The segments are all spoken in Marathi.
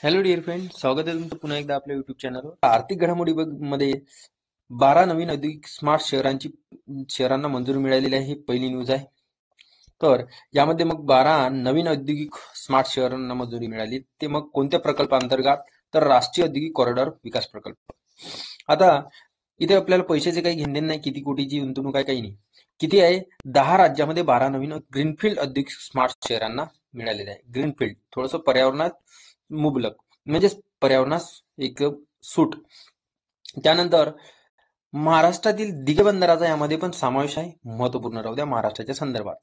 हॅलो डिअर फ्रेंड, स्वागत आहे तुमचं पुन्हा एकदा आपल्या युट्यूब चॅनलवर. आर्थिक घडामोडीमध्ये 12 नवीन औद्योगिक स्मार्ट शहरांना मंजुरी मिळालेली आहे, ही पहिली न्यूज आहे. तर यामध्ये मग 12 नवीन औद्योगिक स्मार्ट शहरांना मंजुरी मिळाली. ते मग कोणत्या प्रकल्पाअंतर्गत? तर राष्ट्रीय औद्योगिक कॉरिडॉर विकास प्रकल्प. आता इथे आपल्याला पैशाचे काही घेणदेण नाही, किती कोटीची गुंतवणूक आहे काही नाही. किती आहे? 10 राज्यामध्ये 12 नवीन ग्रीनफील्ड औद्योगिक स्मार्ट शहरांना मिळालेले आहे. ग्रीनफील्ड थोडंसं पर्यावरणात मुबलक म्हणजे पर्यावरणास एक सूट. त्यानंतर महाराष्ट्रातील दिग्बंदराचा यामध्ये पण समावेश आहे, महत्वपूर्ण राहू द्या महाराष्ट्राच्या संदर्भात.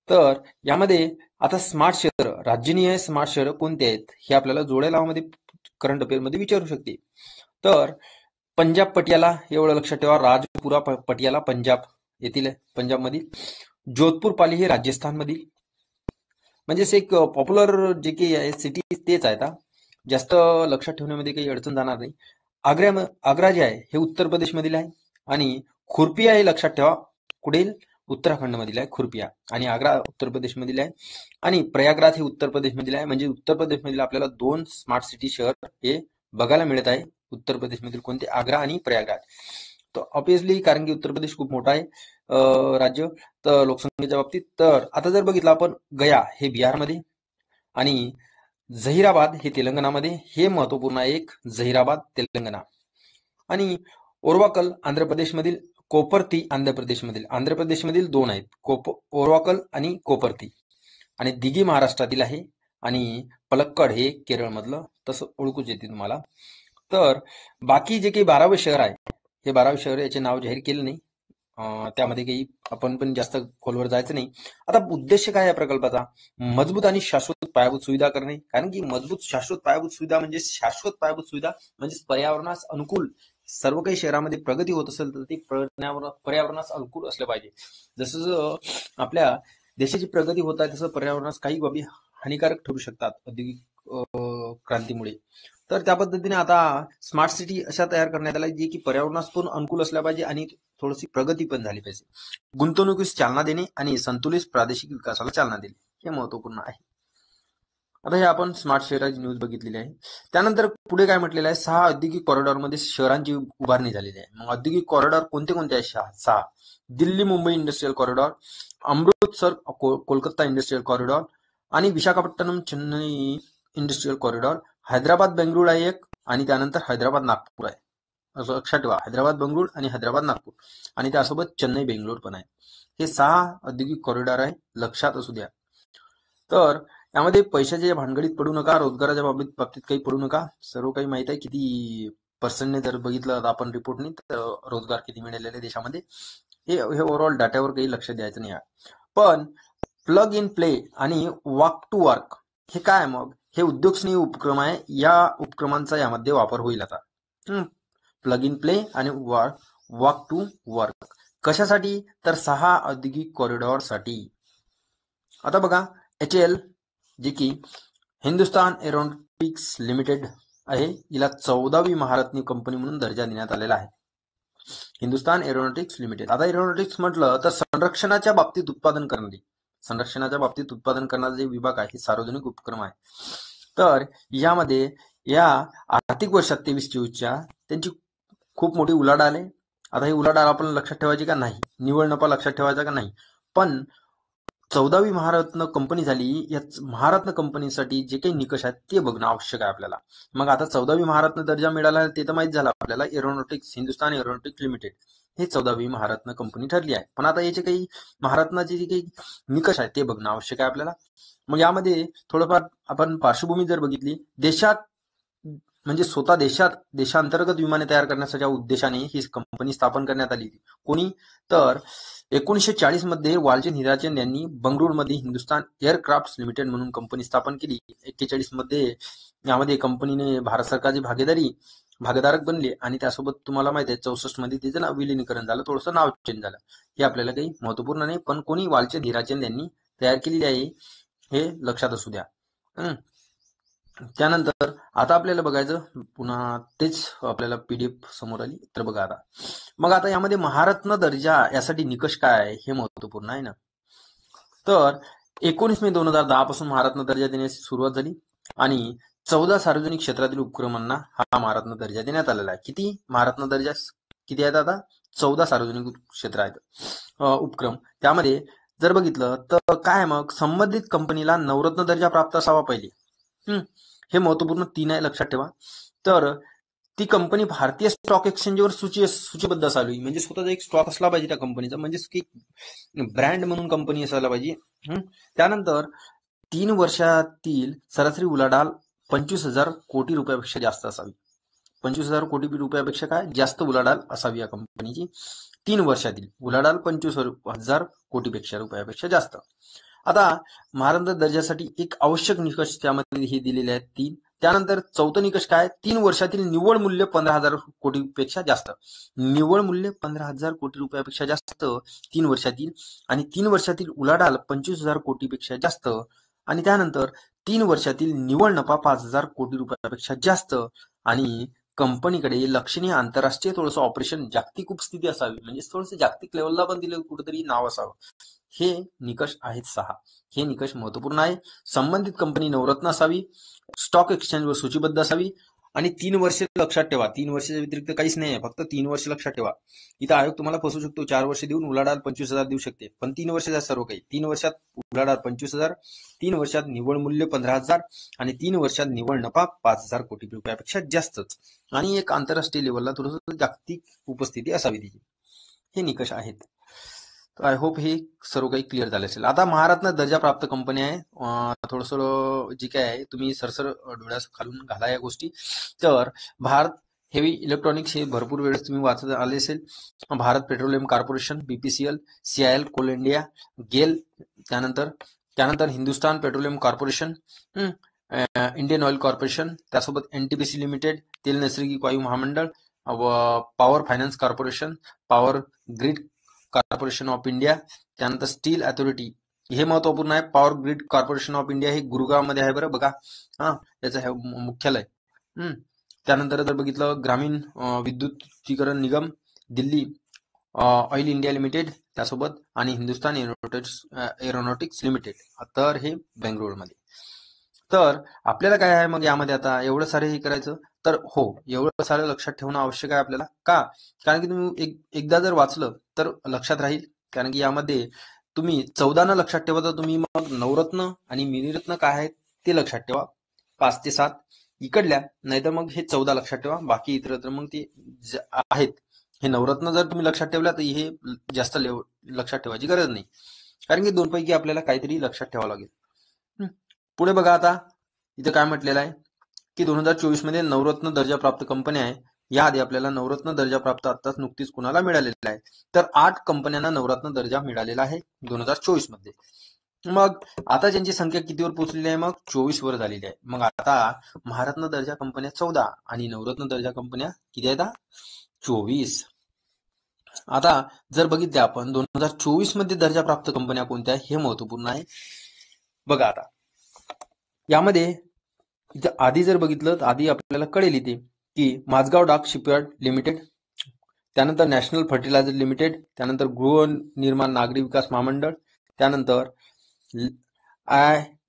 तर यामध्ये आता स्मार्ट शहर, राज्यनिहाय स्मार्ट शहर कोणते आहेत हे आपल्याला जोड्या लावामध्ये करंट अफेअर मध्ये विचारू शकते. तर पंजाब पटियाला एवढं लक्षात ठेवा, राजपुरा पटियाला पंजाब येथील आहे, पंजाब मधील. जोधपूर पाली हे राजस्थान मधील. म्हणजेच एक पॉप्युलर जे काही आहे सिटी तेच आहेत. जास्त लक्षात ठेवण्यामध्ये काही अडचण जाणार नाही. आग्रा जे आहे हे उत्तर प्रदेश मधील आहे आणि खुरपिया हे लक्षात ठेवा, कुठील? उत्तराखंड मधील आहे खुरपिया. आणि आग्रा उत्तर प्रदेश मधील आहे आणि प्रयागराज हे उत्तर प्रदेश मधील आहे. म्हणजे उत्तर प्रदेश मधील आपल्याला 2 स्मार्ट सिटी शहर हे बघायला मिळत आहे. उत्तर प्रदेश मधील कोणते? आग्रा आणि प्रयागराज. तर ऑब्विसली कारण की उत्तर प्रदेश खूप मोठा आहे राज्य तर लोकसंख्येच्या बाबतीत. तर आता जर बघितलं आपण, गया हे बिहारमध्ये आणि जहीराबाद हे तेलंगणामध्ये. हे महत्वपूर्ण आहे एक, जहीराबाद तेलंगणा. आणि ओरवाकल आंध्र प्रदेशमधील, कोपरती आंध्र प्रदेशमधील 2 आहेत, ओरवाकल आणि कोपरती. आणि दिघी महाराष्ट्रातील आहे आणि पलक्कड हे केरळमधलं, तसं ओळखूच येते तुम्हाला. तर बाकी जे काही 12वे शहर आहे, हे 12वे शहर याचे नाव जाहीर केले नाही, त्यामध्ये काही आपण पण जास्त खोलवर जायचं नाही. आता उद्देश काय या प्रकल्पाचा? मजबूत आणि शाश्वत पायाभूत सुविधा करणे. कारण की मजबूत शाश्वत पायाभूत सुविधा म्हणजे शाश्वत पायाभूत सुविधा म्हणजे पर्यावरणास अनुकूल. सर्व काही शहरामध्ये प्रगती होत असेल तर ती पर्यावरणास अनुकूल असलं पाहिजे. जसं आपल्या देशाची प्रगती होत आहे तसं पर्यावरणास काही बाबी हानिकारक ठरू शकतात औद्योगिक क्रांतीमुळे. तर त्या पद्धतीने आता स्मार्ट सिटी अशा तयार करण्यात आल्या जी की पर्यावरणास पण अनुकूल असल्या पाहिजे आणि थोडीशी प्रगती पण झाली पाहिजे. गुंतवणुकीस चालना देणे आणि संतुलित प्रादेशिक विकासाला चालना देणे हे महत्वपूर्ण आहे. आता हे आपण स्मार्ट शहराची न्यूज बघितलेली आहे. त्यानंतर पुढे काय म्हटलेलं आहे? 6 औद्योगिक कॉरिडॉरमध्ये शहरांची उभारणी झालेली आहे. मग औद्योगिक कॉरिडॉर कोणते कोणते आहे? 6. Delhi Mumbai industrial corridor, Amritsar Kolkata industrial corridor आणि विशाखापट्टणम चेन्नई इंडस्ट्रियल कॉरिडॉर. हैदराबाद बेंगळुरू आहे एक आणि त्यानंतर हैदराबाद नागपूर आहे. असं लक्षात ठेवा, हैदराबाद बेंगळुरू आणि हैदराबाद नागपूर आणि त्यासोबत चेन्नई बेंगळुरू पण आहे. हे 6 औद्योगिक कॉरिडॉर आहे, लक्षात असू द्या. तर यामध्ये पैशाच्या भानगडीत पडू नका, रोजगाराच्या बाबतीत काही पडू नका. सर्व काही माहित आहे, किती पर्सेंटने जर बघितलं आपण रिपोर्टनी तर रोजगार किती मिळालेले देशामध्ये, हे ओव्हरऑल डाटावर काही लक्ष द्यायचं नाही आहे. पण प्लग इन प्ले आणि वॉक टू वर्क हे काय? मग हे उद्योगस्नेही उपक्रम आहे. या उपक्रमांचा यामध्ये वापर होईल. आता प्लग इन प्ले आणि वॉक टू वर्क कशासाठी? तर 6 औद्योगिक कॉरिडॉर साठी. आता बघा, HAL जी की हिंदुस्तान एरोनॉटिक्स लिमिटेड आहे, हिला 14वी महारत्न कंपनी म्हणून दर्जा देण्यात आलेला आहे. Hindustan aeronautics limited. आता एरोनॉटिक्स म्हटलं तर संरक्षणाच्या बाबतीत उत्पादन करणारा जे विभाग आहे हे सार्वजनिक उपक्रम आहे. तर यामध्ये या आर्थिक वर्षात 23-24च्या त्यांची खूप मोठी उलाढाल आहे. आता ही उलाढाल आपण लक्षात ठेवायची का नाही? निव्वळ नफा लक्षात ठेवायचा का नाही? पण 14वी महारत्न कंपनी झाली. या महारत्न कंपनीसाठी जे काही निकष आहेत ते बघणं आवश्यक आहे आपल्याला. मग आता 14वी महारत्न दर्जा मिळाला ते तर माहित झालं आपल्याला. हिंदुस्तान एरोनॉटिक्स लिमिटेड हे 14वी महारत्न कंपनी ठरली आहे. पण आता याचे काही महारत्नाचे जे काही निकष आहेत ते बघणं आवश्यक आहे आपल्याला. मग यामध्ये थोडंफार आपण पार्श्वभूमी जर बघितली, देशात म्हणजे स्वतः देशांतर्गत विमाने तयार करण्याच्या उद्देशाने ही कंपनी स्थापन करण्यात आली. कोणी? तर 1940 मध्ये वालचंद हिराचंद यांनी बंगळुरूमध्ये हिंदुस्तान एअरक्राफ्ट लिमिटेड म्हणून कंपनी स्थापन केली. 41 मध्ये यामध्ये कंपनीने भारत सरकारची भागीदारक बनले आणि त्यासोबत तुम्हाला माहिती आहे 64 मध्ये त्याचं नाव विलिनीकरण झालं, थोडंसं नाव चेंज झालं. हे आपल्याला काही महत्वपूर्ण नाही, पण कोणी? वालचंद हिराचंद यांनी तयार केलेली आहे, हे लक्षात असू द्या. त्यानंतर आता आपल्याला बघायचं, पुन्हा तेच आपल्याला PDF समोर आली. तर बघा आता, मग आता यामध्ये महारत्न दर्जा यासाठी निकष काय आहे हे महत्वपूर्ण आहे ना. तर 19 मे 2010 पासून महारत्न दर्जा देण्याची सुरुवात झाली आणि 14 सार्वजनिक क्षेत्रातील उपक्रमांना हा महारत्न दर्जा देण्यात आलेला आहे. किती महारत्न दर्जा किती आहेत आता? 14 सार्वजनिक क्षेत्र आहेत उपक्रम. त्यामध्ये जर बघितलं तर काय मग संबंधित कंपनीला नवरत्न दर्जा प्राप्त असावा पहिले. हे महत्वपूर्ण 3 आहे, लक्षात ठेवा. तर ती कंपनी भारतीय स्टॉक एक्सचेंजवर सूचीबद्ध असावी, म्हणजे स्वतःचा एक स्टॉक असला पाहिजे त्या कंपनीचा, म्हणजेच की ब्रँड म्हणून कंपनी असायला पाहिजे. त्यानंतर 3 वर्षातील सरासरी उलाढाल 25,000 कोटी रुपयापेक्षा जास्त असावी. 25,000 कोटी रुपयापेक्षा काय जास्त उलाढाल असावी या कंपनीची. 3 वर्षातील उलाढाल 25,000 कोटीपेक्षा रुपयापेक्षा जास्त. आता महारत्न दर्जासाठी एक आवश्यक निकष त्यामध्ये हे दिलेले आहेत 3. त्यानंतर चौथा निकष काय? 3 वर्षातील निव्वळ मूल्य 15,000 कोटीपेक्षा जास्त. निव्वळ मूल्य 15,000 कोटी रुपयापेक्षा जास्त 3 वर्षातील, आणि 3 वर्षातील उलाढाल 25,000 कोटीपेक्षा जास्त, आणि त्यानंतर 3 वर्षातील निव्वळ नफा 5,000 कोटी रुपयापेक्षा जास्त, आणि कंपनीकडे लक्षणीय आंतरराष्ट्रीय थोडंसं ऑपरेशन जागतिक उपस्थिती असावी, म्हणजे थोडंसं जागतिक लेवलला पण दिलं कुठेतरी नाव असावं. हे निकष आहेत 6. हे निकष महत्वपूर्ण आहे. संबंधित कंपनी नवरत्न असावी, स्टॉक एक्सचेंजवर सूचीबद्ध असावी, आणि 3 वर्ष लक्षात ठेवा. 3 वर्षाच्या व्यतिरिक्त काहीच नाही आहे, फक्त 3 वर्ष लक्षात ठेवा. इथं आयोग तुम्हाला फसवू शकतो. 4 वर्ष देऊन उलाढाल 25,000 देऊ शकते, पण 3 वर्षाचा सर्व काही. 3 वर्षात उलाढाल 25,000, 3 वर्षात निव्वळ मूल्य 15,000, आणि 3 वर्षात निव्वळ नफा 5,000 कोटी रुपयापेक्षा जास्तच, आणि एक आंतरराष्ट्रीय लेवलला थोडंसं जागतिक उपस्थिती असावी तिची. हे निकष आहेत. आय होप हे सर्व काही क्लिअर झाले असेल. आता महारत्न दर्जा प्राप्त कंपनी आहे, थोडंसं जे काय आहे तुम्ही सरसर डोळ्यास खालून घाला या गोष्टी. तर भारत हेवी इलेक्ट्रॉनिक्स हे भरपूर वेळेस तुम्ही वाचत आले असेल. Bharat petroleum corporation, BPCL, CIL, coal India, GAIL, त्यानंतर Hindustan petroleum corporation, Indian oil corporation, त्यासोबत एनटीपीसी लिमिटेड, तेल नैसर्गिक वायू महामंडळ, power finance corporation, power grid corporation of India, त्यानंतर स्टील अथॉरिटी. हे महत्वपूर्ण आहे. Power grid corporation of India हे गुरुगाव मध्ये आहे बरं, बघा याचं हे मुख्यालय. त्यानंतर जर बघितलं ग्रामीण विद्युतीकरण निगम दिल्ली, ऑइल इंडिया लिमिटेड त्यासोबत, आणि हिंदुस्तान एरोनॉटिक्स लिमिटेड, तर हे बेंगळुरूमध्ये. तर आपल्याला काय आहे मग यामध्ये आता एवढं सारे हे करायचं, तर हो एवढं सारं लक्षात ठेवणं आवश्यक आहे आपल्याला. का? कारण की तुम्ही एकदा जर वाचलं तर लक्षात राहील. कारण की यामध्ये तुम्ही 14 लक्षात ठेवा, तर तुम्ही मग नवरत्न आणि मिनिरत्न काय आहेत ते लक्षात ठेवा. 5 ते 7 इकडल्या, नाहीतर मग हे 14 लक्षात ठेवा. बाकी इतर तर मग ते आहेत. हे नवरत्न जर तुम्ही लक्षात ठेवला तर हे जास्त लक्षात ठेवायची गरज नाही, कारण की 2 पैकी आपल्याला काहीतरी लक्षात ठेवावं लागेल. पुढे बघा आता इथं काय म्हटलेलं आहे की 2024 मध्ये नवरत्न दर्जा प्राप्त कंपन्या आहे. याआधी आपल्याला नवरत्न दर्जा प्राप्त आताच नुकतीच कुणाला मिळालेला आहे, तर 8 कंपन्यांना नवरत्न दर्जा मिळालेला आहे 2024 मध्ये. मग आता ज्यांची संख्या कितीवर पोहोचलेली आहे? मग 24 वर झालेली आहे. मग आता महारत्न दर्जा कंपन्या 14 आणि नवरत्न दर्जा कंपन्या किती आहेत? 24. आता जर बघितले आपण 2024 मध्ये दर्जा प्राप्त कंपन्या कोणत्या हे महत्वपूर्ण आहे. बघा आता यामध्ये इथं आधी जर बघितलं तर आधी आपल्याला कळेल इथे की माझगाव डाक शिपयार्ड लिमिटेड, त्यानंतर नॅशनल फर्टिलायझर लिमिटेड, त्यानंतर गृहनिर्माण नागरी विकास महामंडळ, त्यानंतर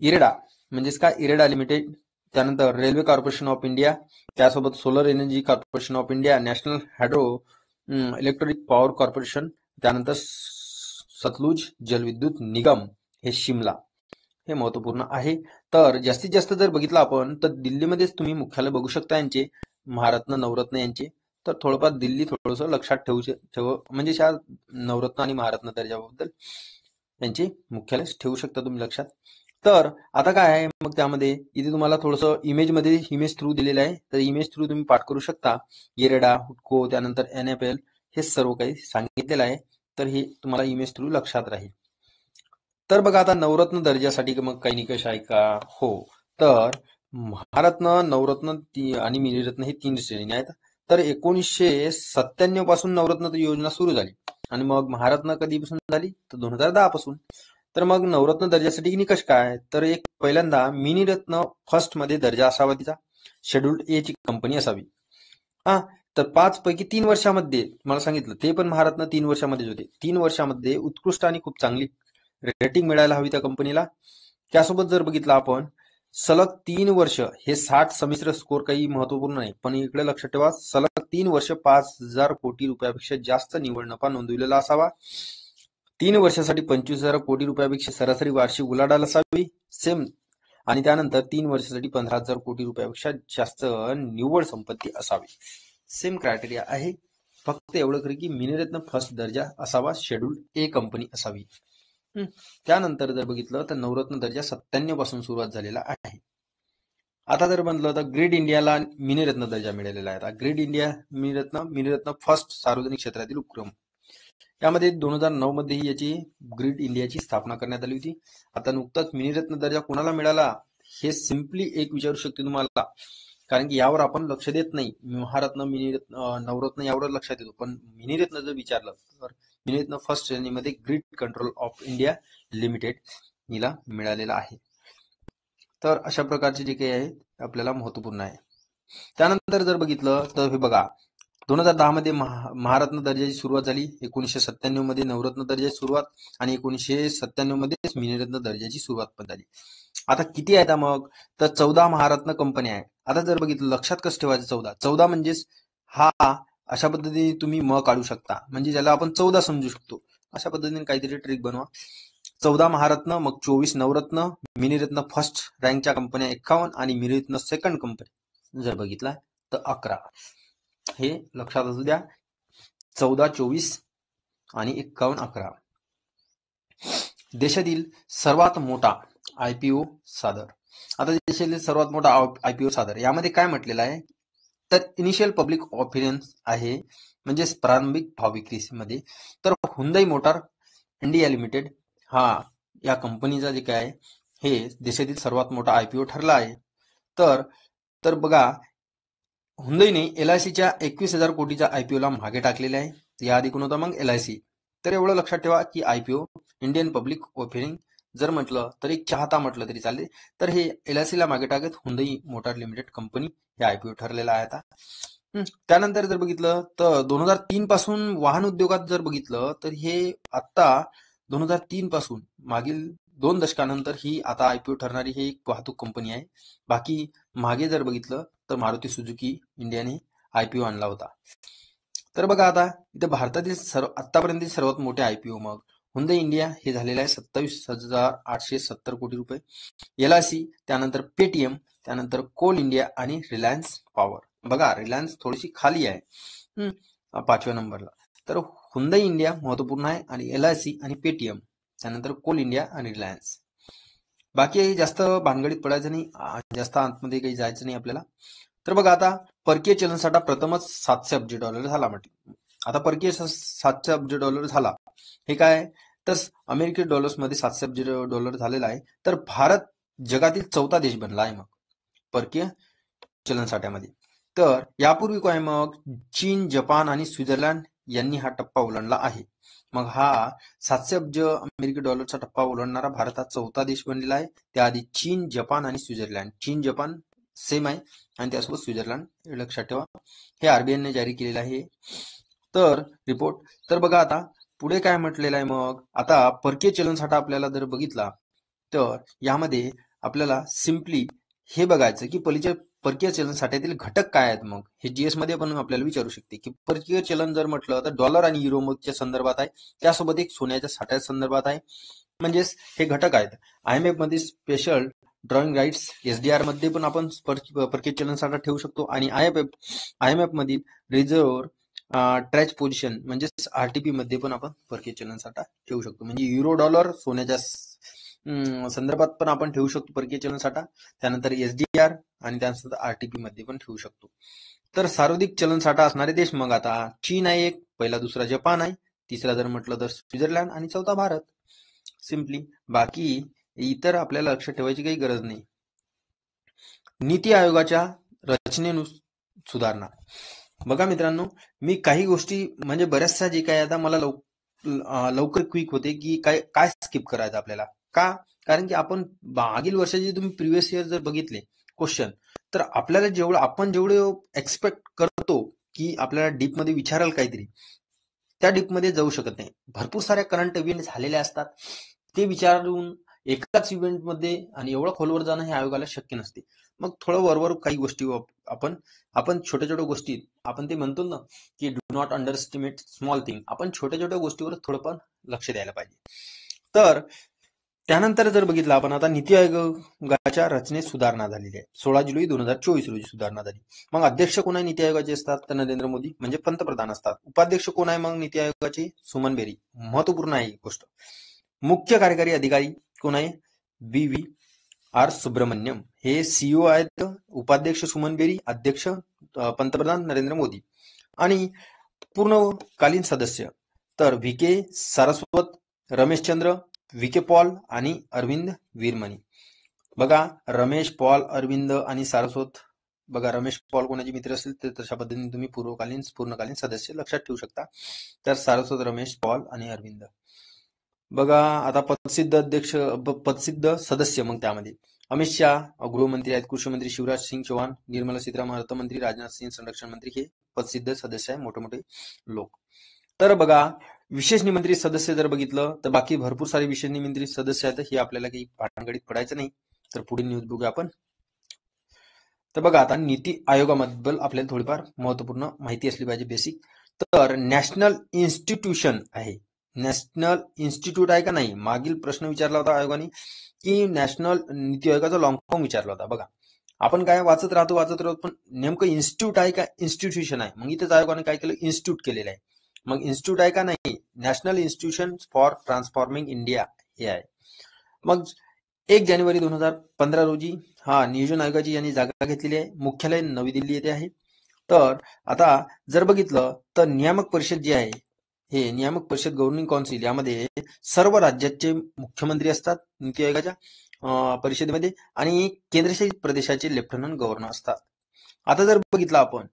इरेडा म्हणजेच काय इरेडा लिमिटेड, त्यानंतर रेल्वे कॉर्पोरेशन ऑफ इंडिया, त्यासोबत solar energy corporation of India, national hydro electric power corporation, त्यानंतर सतलुज जलविद्युत निगम हे शिमला. हे महत्वपूर्ण आहे. तर जास्तीत जास्त जर बघितलं आपण तर दिल्लीमध्येच तुम्ही मुख्यालय बघू शकता यांचे, महारत्न नवरत्न यांचे. तर थोडंफार दिल्ली थोडंसं लक्षात ठेव म्हणजे त्या नवरत्न आणि महारत्न दर्जाबद्दल यांचे मुख्यालय ठेवू शकता तुम्ही लक्षात. तर आता काय आहे मग त्यामध्ये इथे तुम्हाला थोडंसं इमेज थ्रू दिलेलं आहे, तर इमेज थ्रू तुम्ही पाठ करू शकता. इरेडा, हुडको, त्यानंतर NFL हे सर्व काही सांगितलेलं आहे. तर हे तुम्हाला इमेज थ्रू लक्षात राहील. तर बघा आता नवरत्न दर्जासाठी मग काही निकष आहे का? हो, तर महारत्न, नवरत्न आणि मिनिरत्न हे 3 श्रेणी आहेत. तर 1997 पासून नवरत्न योजना सुरू झाली, आणि मग महारत्न कधीपासून झाली? तर 2010 पासून. तर मग नवरत्न दर्जासाठी निकष काय? तर एक पहिल्यांदा मिनिरत्न फर्स्ट मध्ये दर्जा असावा तिचा, शेड्यूल्ड ए ची कंपनी असावी. तर 5 पैकी 3 वर्षामध्ये मला सांगितलं, ते पण महारत्न 3 वर्षामध्ये होते. 3 वर्षामध्ये उत्कृष्ट आणि खूप चांगली रेटिंग मिळायला हवी त्या कंपनीला. त्यासोबत जर बघितलं आपण सलग 3 वर्ष हे 60 संमिश्र स्कोर काही महत्वपूर्ण नाही, पण इकडे लक्षात ठेवा सलग 3 वर्ष 5,000 कोटी रुपयापेक्षा जास्त निव्वळ नफा नोंदविलेला असावा. 3 वर्षासाठी 25,000 कोटी रुपयापेक्षा सरासरी वार्षिक उलाढाल असावी सेम, आणि त्यानंतर 3 वर्षासाठी 15,000 कोटी रुपयापेक्षा जास्त निव्वळ संपत्ती असावी. सेम क्रायटेरिया आहे, फक्त एवढं खरं की मिनिरत्न फर्स्ट दर्जा असावा, शेड्यूल ए कंपनी असावी. त्यानंतर जर बघितलं तर नवरत्न दर्जा 97 पासून सुरुवात झालेला आहे. आता जर म्हणलं तर ग्रेड इंडियाला मिनिरत्न दर्जा मिळालेला आहे. ग्रेड इंडिया मिनिरत्न फर्स्ट सार्वजनिक क्षेत्रातील उपक्रम, यामध्ये 2009 मध्ये याची ग्रेड इंडियाची स्थापना करण्यात आली होती. आता नुकताच मिनिरत्न दर्जा कोणाला मिळाला हे सिम्पली एक विचारू शकते तुम्हाला, कारण की यावर आपण लक्ष देत नाही. महारत्न, मिनिरत्न, नवरत्न यावर लक्षात येतो, पण मिनिरत्न जर विचारलं तर मिनिरत्न फर्स्ट श्रेणीमध्ये grid control of India limited हिला मिळालेला आहे. तर अशा प्रकारचे जे काही आहे आपल्याला महत्वपूर्ण आहे. त्यानंतर जर बघितलं तर हे बघा 2010 मध्ये महारत्न दर्जाची सुरुवात झाली, 1997 मध्ये नवरत्न दर्जाची सुरुवात, आणि 1997 मध्ये मिनिरत्न दर्जाची सुरुवात पण झाली. आता किती आहेत मग, तर 14 महारत्न कंपन्या आहेत. आता जर बघितलं लक्षात कसं ठेवायचं, 14 म्हणजेच हा अशा पद्धतीने तुम्ही म काढू शकता, म्हणजे ज्याला आपण 14 समजू शकतो. अशा पद्धतीने काहीतरी ट्रिक बनवा. 14 महारत्न, मग 24 नवरत्न, मिनिरत्न फर्स्ट रँकच्या कंपन्या 51 आणि मिनिरत्न सेकंड कंपनी जर बघितला तर 11. हे लक्षात असू द्या, 14, 24 आणि 51, 11. देशातील सर्वात मोठा आयपीओ सादर. आता देशातील सर्वात मोठा आयपीओ सादर यामध्ये काय म्हटलेलं आहे, तर इनिशियल पब्लिक ऑफरिंग आहे, म्हणजे प्रारंभिक भाव विक्रीमध्ये. तर हुंदाई मोटार इंडिया लिमिटेड हा या कंपनीचा जे काय हे देशातील सर्वात मोठा आयपीओ ठरला आहे. तर बघा हुंदाईने LICच्या 21,000 कोटीच्या आयपीओला मागे टाकलेले आहे. याआधी कोण होता मग, LIC. तर एवढं लक्षात ठेवा की आयपीओ इंडियन पब्लिक ऑफरिंग जर म्हटलं तरी चाहता म्हटलं तरी चालेल, तर हे LICला मागे टाकत हुंदाई मोटार लिमिटेड कंपनी हे आयपीओ ठरलेला आहे आता. त्यानंतर जर बघितलं तर 2003 पासून वाहन उद्योगात जर बघितलं तर हे आता 2003 पासून मागील 2 दशकानंतर ही आता आयपीओ ठरणारी ही एक वाहतूक कंपनी आहे. बाकी मागे जर बघितलं तर मारुती सुझुकी इंडियाने आयपीओ आणला होता. तर बघा आता इथे भारतातील आतापर्यंत सर्वात मोठे आयपीओ मग हुंदाई इंडिया हे झालेले आहे 27,870 कोटी रुपये, LIC, त्यानंतर पेटीएम, त्यानंतर कोल इंडिया आणि रिलायन्स पॉवर. बघा रिलायन्स थोडीशी खाली आहे 5व्या नंबरला. तर हुंदाई इंडिया महत्वपूर्ण आहे, आणि LIC आणि पेटीएम, त्यानंतर कोल इंडिया आणि रिलायन्स. बाकी जास्त भानगडीत पडायचं नाही, जास्त आतमध्ये काही जायचं नाही आपल्याला. तर बघा आता परकीय चलनसाठा प्रथमच $700 झाला म्हटलं. आता परकीय $700 झाला, हे काय तर अमेरिकन डॉलर्समध्ये $700 झालेला आहे. तर भारत जगातील 4था देश बनला आहे मग परकीय चलनसाठ्यामध्ये. तर यापूर्वी काय मग चीन, जपान आणि स्वित्झर्लंड यांनी हा टप्पा ओलांडला आहे. मग हा 700 अब्ज अमेरिकन डॉलरचा टप्पा ओलांडणारा भारत हा 4था देश बनलेला आहे. त्याआधी चीन, जपान आणि स्वित्झर्लंड. चीन, जपान सेम आहे, आणि त्यासोबत स्वित्झर्लंड लक्षात ठेवा. हे RBIने जारी केलेलं आहे तर रिपोर्ट. तर बघा आता पुढे काय म्हटलेलं आहे मग, आता परकीय चलनसाठा आपल्याला जर बघितला तर यामध्ये आपल्याला सिम्पली हे बघायचं की परकीय चलनसाठ्यातील घटक काय आहेत. मग हे जीएस मध्ये पण आपल्याला विचारू शकते की परकीय चलन जर म्हटलं तर डॉलर आणि युरोच्या संदर्भात आहे, त्यासोबत एक सोन्याच्या साठ्याच्या संदर्भात आहे, म्हणजेच हे घटक आहेत. IMF मध्ये स्पेशल ड्रॉइंग राईट्स SDR मध्ये पण आपण परकीय चलनसाठा ठेवू शकतो, आणि IMF मधील रिझर्व्ह ट्रॅच पोझिशन म्हणजेच RTP मध्ये पण आपण परकीय चलनसाठा ठेवू शकतो. म्हणजे युरो डॉलर सोन्याच्या संदर्भात पण आपण ठेवू शकतो परकीय चलनसाठा, त्यानंतर SDR आणि त्यानंतर RTP मध्ये पण ठेवू शकतो. तर सर्वाधिक चलनसाठा असणारे देश मग आता चीन आहे एक, पहिला दुसरा जपान आहे, तिसरा जर म्हटलं तर स्वित्झर्लंड, आणि 4था भारत. सिम्पली बाकी इतर आपल्याला लक्षात ठेवायची काही गरज नाही. नीती आयोगाच्या रचनेनुसार सुधारणा. बघा मित्रांनो, मी काही गोष्टी म्हणजे बऱ्याचशा जे काय आता मला लवकर क्विक होते की काय स्किप करायचं आपल्याला. का, कारण की आपण मागील वर्षाचे तुम्ही प्रिव्हियस इयर जर बघितले क्वेश्चन, तर आपल्याला आपण जेवढे एक्सपेक्ट करतो की आपल्याला डीप मध्ये विचाराल काहीतरी, त्या डीप मध्ये जाऊ शकत नाही. भरपूर साऱ्या करंट इव्हेंट झालेल्या असतात, ते विचारून एकाच इव्हेंटमध्ये आणि एवढं खोलवर जाणं हे आयोगाला शक्य नसते. मग थोडं वरवर काही गोष्टी आपण आपण छोट्या छोट्या गोष्टी आपण ते म्हणतो ना की do not underestimate small thing, आपण छोट्या छोट्या गोष्टीवर थोडं पण लक्ष द्यायला पाहिजे. तर त्यानंतर जर बघितलं आपण आता नीती आयोगाच्या रचनेत सुधारणा झालेली आहे. 16 जुलै 2024 रोजी सुधारणा झाली. मग अध्यक्ष कोण आहे नीती आयोगाचे असतात तर नरेंद्र मोदी म्हणजे पंतप्रधान असतात. उपाध्यक्ष कोण आहे मग नीती आयोगाचे? सुमन बेरी. महत्वपूर्ण आहे ही गोष्ट. मुख्य कार्यकारी अधिकारी कोण आहे? BVR सुब्रमण्यम. हे सीईओ आहेत. उपाध्यक्ष सुमन बेरी, अध्यक्ष पंतप्रधान नरेंद्र मोदी. आणि पूर्णकालीन सदस्य तर VK Saraswat, Rameshchandra, VK Paul आणि अरविंद वीरमणी. बघा रमेश, पॉल, अरविंद आणि सारस्वत. बघा रमेश पॉल कोणाचे मित्र असेल तर तशा पद्धतीने तुम्ही पूर्णकालीन सदस्य लक्षात ठेवू शकता. तर सारस्वत, रमेश, पॉल आणि अरविंद. बघा आता पदसिद्ध सदस्य मग त्यामध्ये अमित शहा गृहमंत्री आहेत, कृषी मंत्री शिवराज सिंग चौहान, निर्मला सीतारामन अर्थमंत्री, राजनाथ सिंग संरक्षण मंत्री, हे पदसिद्ध सदस्य आहे, मोठे मोठे लोक. तर बघा विशेष निमंत्रित सदस्य जर बघितलं तर बाकी भरपूर सारे विशेष निमंत्रित सदस्य आहेत. हे आपल्याला काही भानगडीत पडायचं नाही. तर पुढील न्यूज बघूया आपण. तर बघा आता नीती आयोगाबद्दल आपल्याला थोडीफार महत्वपूर्ण माहिती असली पाहिजे बेसिक. तर नॅशनल इन्स्टिट्यूशन आहे. नॅशनल इन्स्टिट्यूट आहे का नाही? मागील प्रश्न विचारला होता आयोगाने की नॅशनल नीती आयोगाचा लॉंग फॉर्म विचारला होता. बघा आपण काय वाचत राहतो पण नेमकं इन्स्टिट्यूट आहे का इन्स्टिट्यूशन आहे? मग इथेच आयोगाने काय केलं? इन्स्टिट्यूट केलेलं आहे. मग इन्स्टिट्यूट आहे का नाही? National institution for transforming India हे आहे. मग 1 जानेवारी 2015 रोजी नियोजन आयोगाची यांनी जागा घेतलेली आहे. मुख्यालय नवी दिल्ली येथे आहे. तर आता जर बघितलं तर नियामक परिषद जी आहे, हे नियामक परिषद गव्हर्निंग काउन्सिल यामध्ये सर्व राज्याचे मुख्यमंत्री असतात नीती आयोगाच्या परिषदेमध्ये आणि केंद्रशासित प्रदेशाचे लेफ्टनंट गव्हर्नर असतात. आता जर बघितलं आपण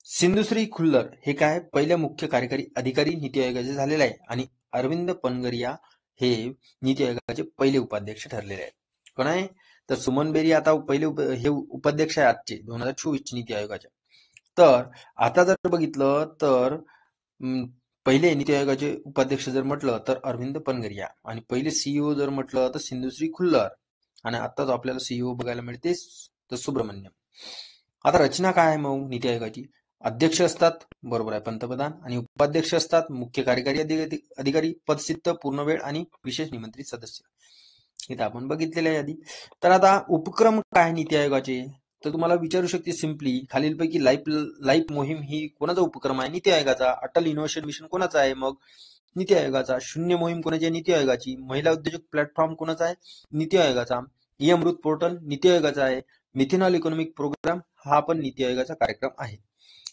सिंधुश्री खुल्लर हे काय पहिले मुख्य कार्यकारी अधिकारी नीती आयोगाचे झालेले आहे आणि अरविंद पनगरिया हे नीती आयोगाचे पहिले उपाध्यक्ष ठरलेले आहेत. कोण आहे? तर सुमन बेरी आता पहिले हे उपाध्यक्ष आहे आजचे 2024 नीती आयोगाच्या. तर आता जर बघितलं तर पहिले नीती आयोगाचे उपाध्यक्ष जर म्हटलं तर अरविंद पनगरिया आणि पहिले सीईओ जर म्हटलं तर सिंधुश्री खुल्लर आणि आताच आपल्याला सीईओ बघायला मिळते तर सुब्रमण्यम. आता रचना काय आहे मग नीती आयोगाची? अध्यक्ष असतात, बरोबर आहे, पंतप्रधान, आणि उपाध्यक्ष असतात मुख्य कार्यकारी अधिकारी, पदसिद्ध, पूर्णवेळ आणि विशेष निमंत्रित सदस्य. इथं आपण बघितलेलं आहे आधी. तर आता उपक्रम काय नीती आयोगाचे? तर तुम्हाला विचारू शकते सिम्पली खालीलपैकी लाईफ मोहीम ही कोणाचा उपक्रम आहे? नीती आयोगाचा. अटल इनोव्हेशन मिशन कोणाचा आहे? मग नीती आयोगाचा. शून्य मोहीम कोणाची आहे? नीती आयोगाची. महिला उद्योजक प्लॅटफॉर्म कोणाचा आहे? नीती आयोगाचा. ई-अमृत पोर्टल नीती आयोगाचा आहे. मिथेनॉल इकॉनॉमिक प्रोग्राम हा पण नीती आयोगाचा कार्यक्रम आहे.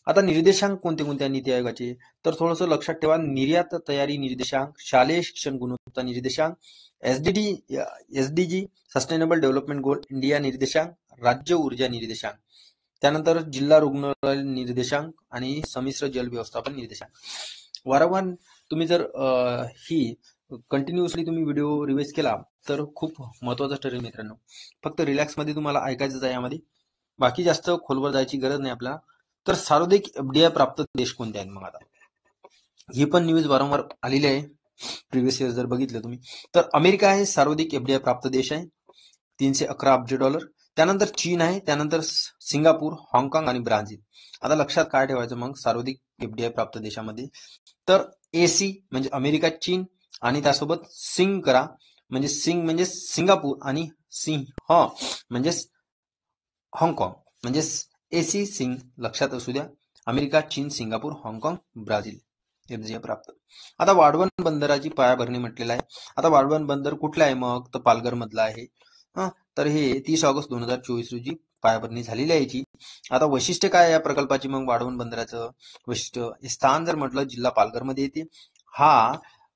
आता निर्देशांक कोणते कोणते आहे नीती आयोगाचे? तर थोडंसं लक्षात ठेवा. निर्यात तयारी निर्देशांक, शालेय शिक्षण गुणवत्ता निर्देशांक, SDG सस्टेनेबल डेव्हलपमेंट गोल इंडिया निर्देशांक, राज्य ऊर्जा निर्देशांक, त्यानंतर जिल्हा रुग्णालय निर्देशांक आणि संमिश्र जल व्यवस्थापन निर्देशांक. वारंवार तुम्ही जर ही कंटिन्युअसली तुम्ही व्हिडिओ रिवाइज केला तर खूप महत्वाचा ठरेल मित्रांनो. फक्त रिलॅक्स मध्ये तुम्हाला ऐकायचंच आहे यामध्ये, बाकी जास्त खोलवर जायची गरज नाही आपल्याला. तर सर्वाधिक FDI प्राप्त देश कोणते आहेत? मग आता ही पण न्यूज वारंवार आलेली आहे. प्रिव्हियस इयर जर बघितलं तुम्ही तर अमेरिका आहे सर्वाधिक FDI प्राप्त देश आहे, $311 अब्ज. त्यानंतर चीन आहे, त्यानंतर सिंगापूर, हाँगकाँग आणि ब्राझील. आता लक्षात काय ठेवायचं मग सर्वाधिक FDI प्राप्त देशामध्ये? तर AC म्हणजे अमेरिका, चीन आणि त्यासोबत सिंग करा, म्हणजे सिंग म्हणजे सिंगापूर आणि सिंह म्हणजे हाँगकाँग, म्हणजे AC सिंग लक्षात असू द्या. अमेरिका, चीन, सिंगापूर, हाँगकाँग, ब्राझील FDI प्राप्त. आता वाढवण बंदराची पायाभरणी म्हटलेलं आहे. आता वाढवण बंदर कुठलं आहे मग? तर पालघर मधलं आहे. तर हे 30 ऑगस्ट 2024 रोजी पायाभरणी झालेली आहे याची. आता वैशिष्ट्य काय या प्रकल्पाची? मग वाढवण बंदराचं वैशिष्ट्य, स्थान जर म्हटलं जिल्हा पालघर मध्ये येते. हा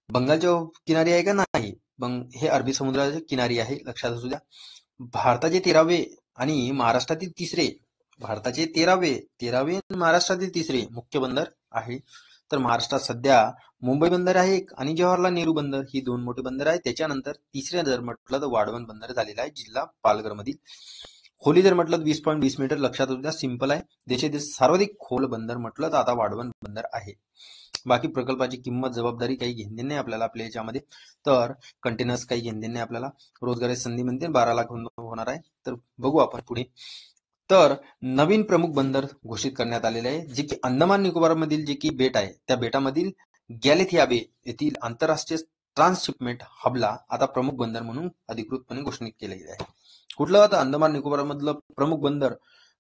बंगालच्या किनारी आहे का? नाही, हे अरबी समुद्राच्या किनारी आहे, लक्षात असू द्या. भारताचे 13वे आणि महाराष्ट्रातील 3रे, भारताचे 13वे महाराष्ट्रातील 3रे मुख्य बंदर आहे. तर महाराष्ट्रात सध्या मुंबई बंदर आहे आणि जवाहरलाल नेहरू बंदर ही 2 मोठे बंदर आहेत. त्याच्यानंतर 3रे जर म्हटलं तर वाढवण बंदर झालेला आहे जिल्हा पालघर मधील. खोली जर म्हटलं 20.20 मीटर, लक्षात असू द्या, सिंपल आहे. देशातील सर्वाधिक खोल बंदर म्हटलं तर आता वाढवण बंदर आहे. बाकी प्रकल्पाची किंमत जबाबदारी काही घेणदेण नाही आपल्याला आपल्या याच्यामध्ये. तर कंटेनर्स काही घेणदेण नाही आपल्याला. रोजगाराची संधी म्हणते 12 लाख होणार आहे. तर बघू आपण पुढे. तर नवीन प्रमुख बंदर घोषित करण्यात आलेले आहे, जे की अंदमान निकोबार मधील जे की बेट आहे त्या बेटामधील गॅलेथिया बे येथील आंतरराष्ट्रीय ट्रान्सशिपमेंट हबला आता प्रमुख बंदर म्हणून अधिकृतपणे घोषित केले गेले आहे. कुठलं होतं अंदमान निकोबार मधलं प्रमुख बंदर?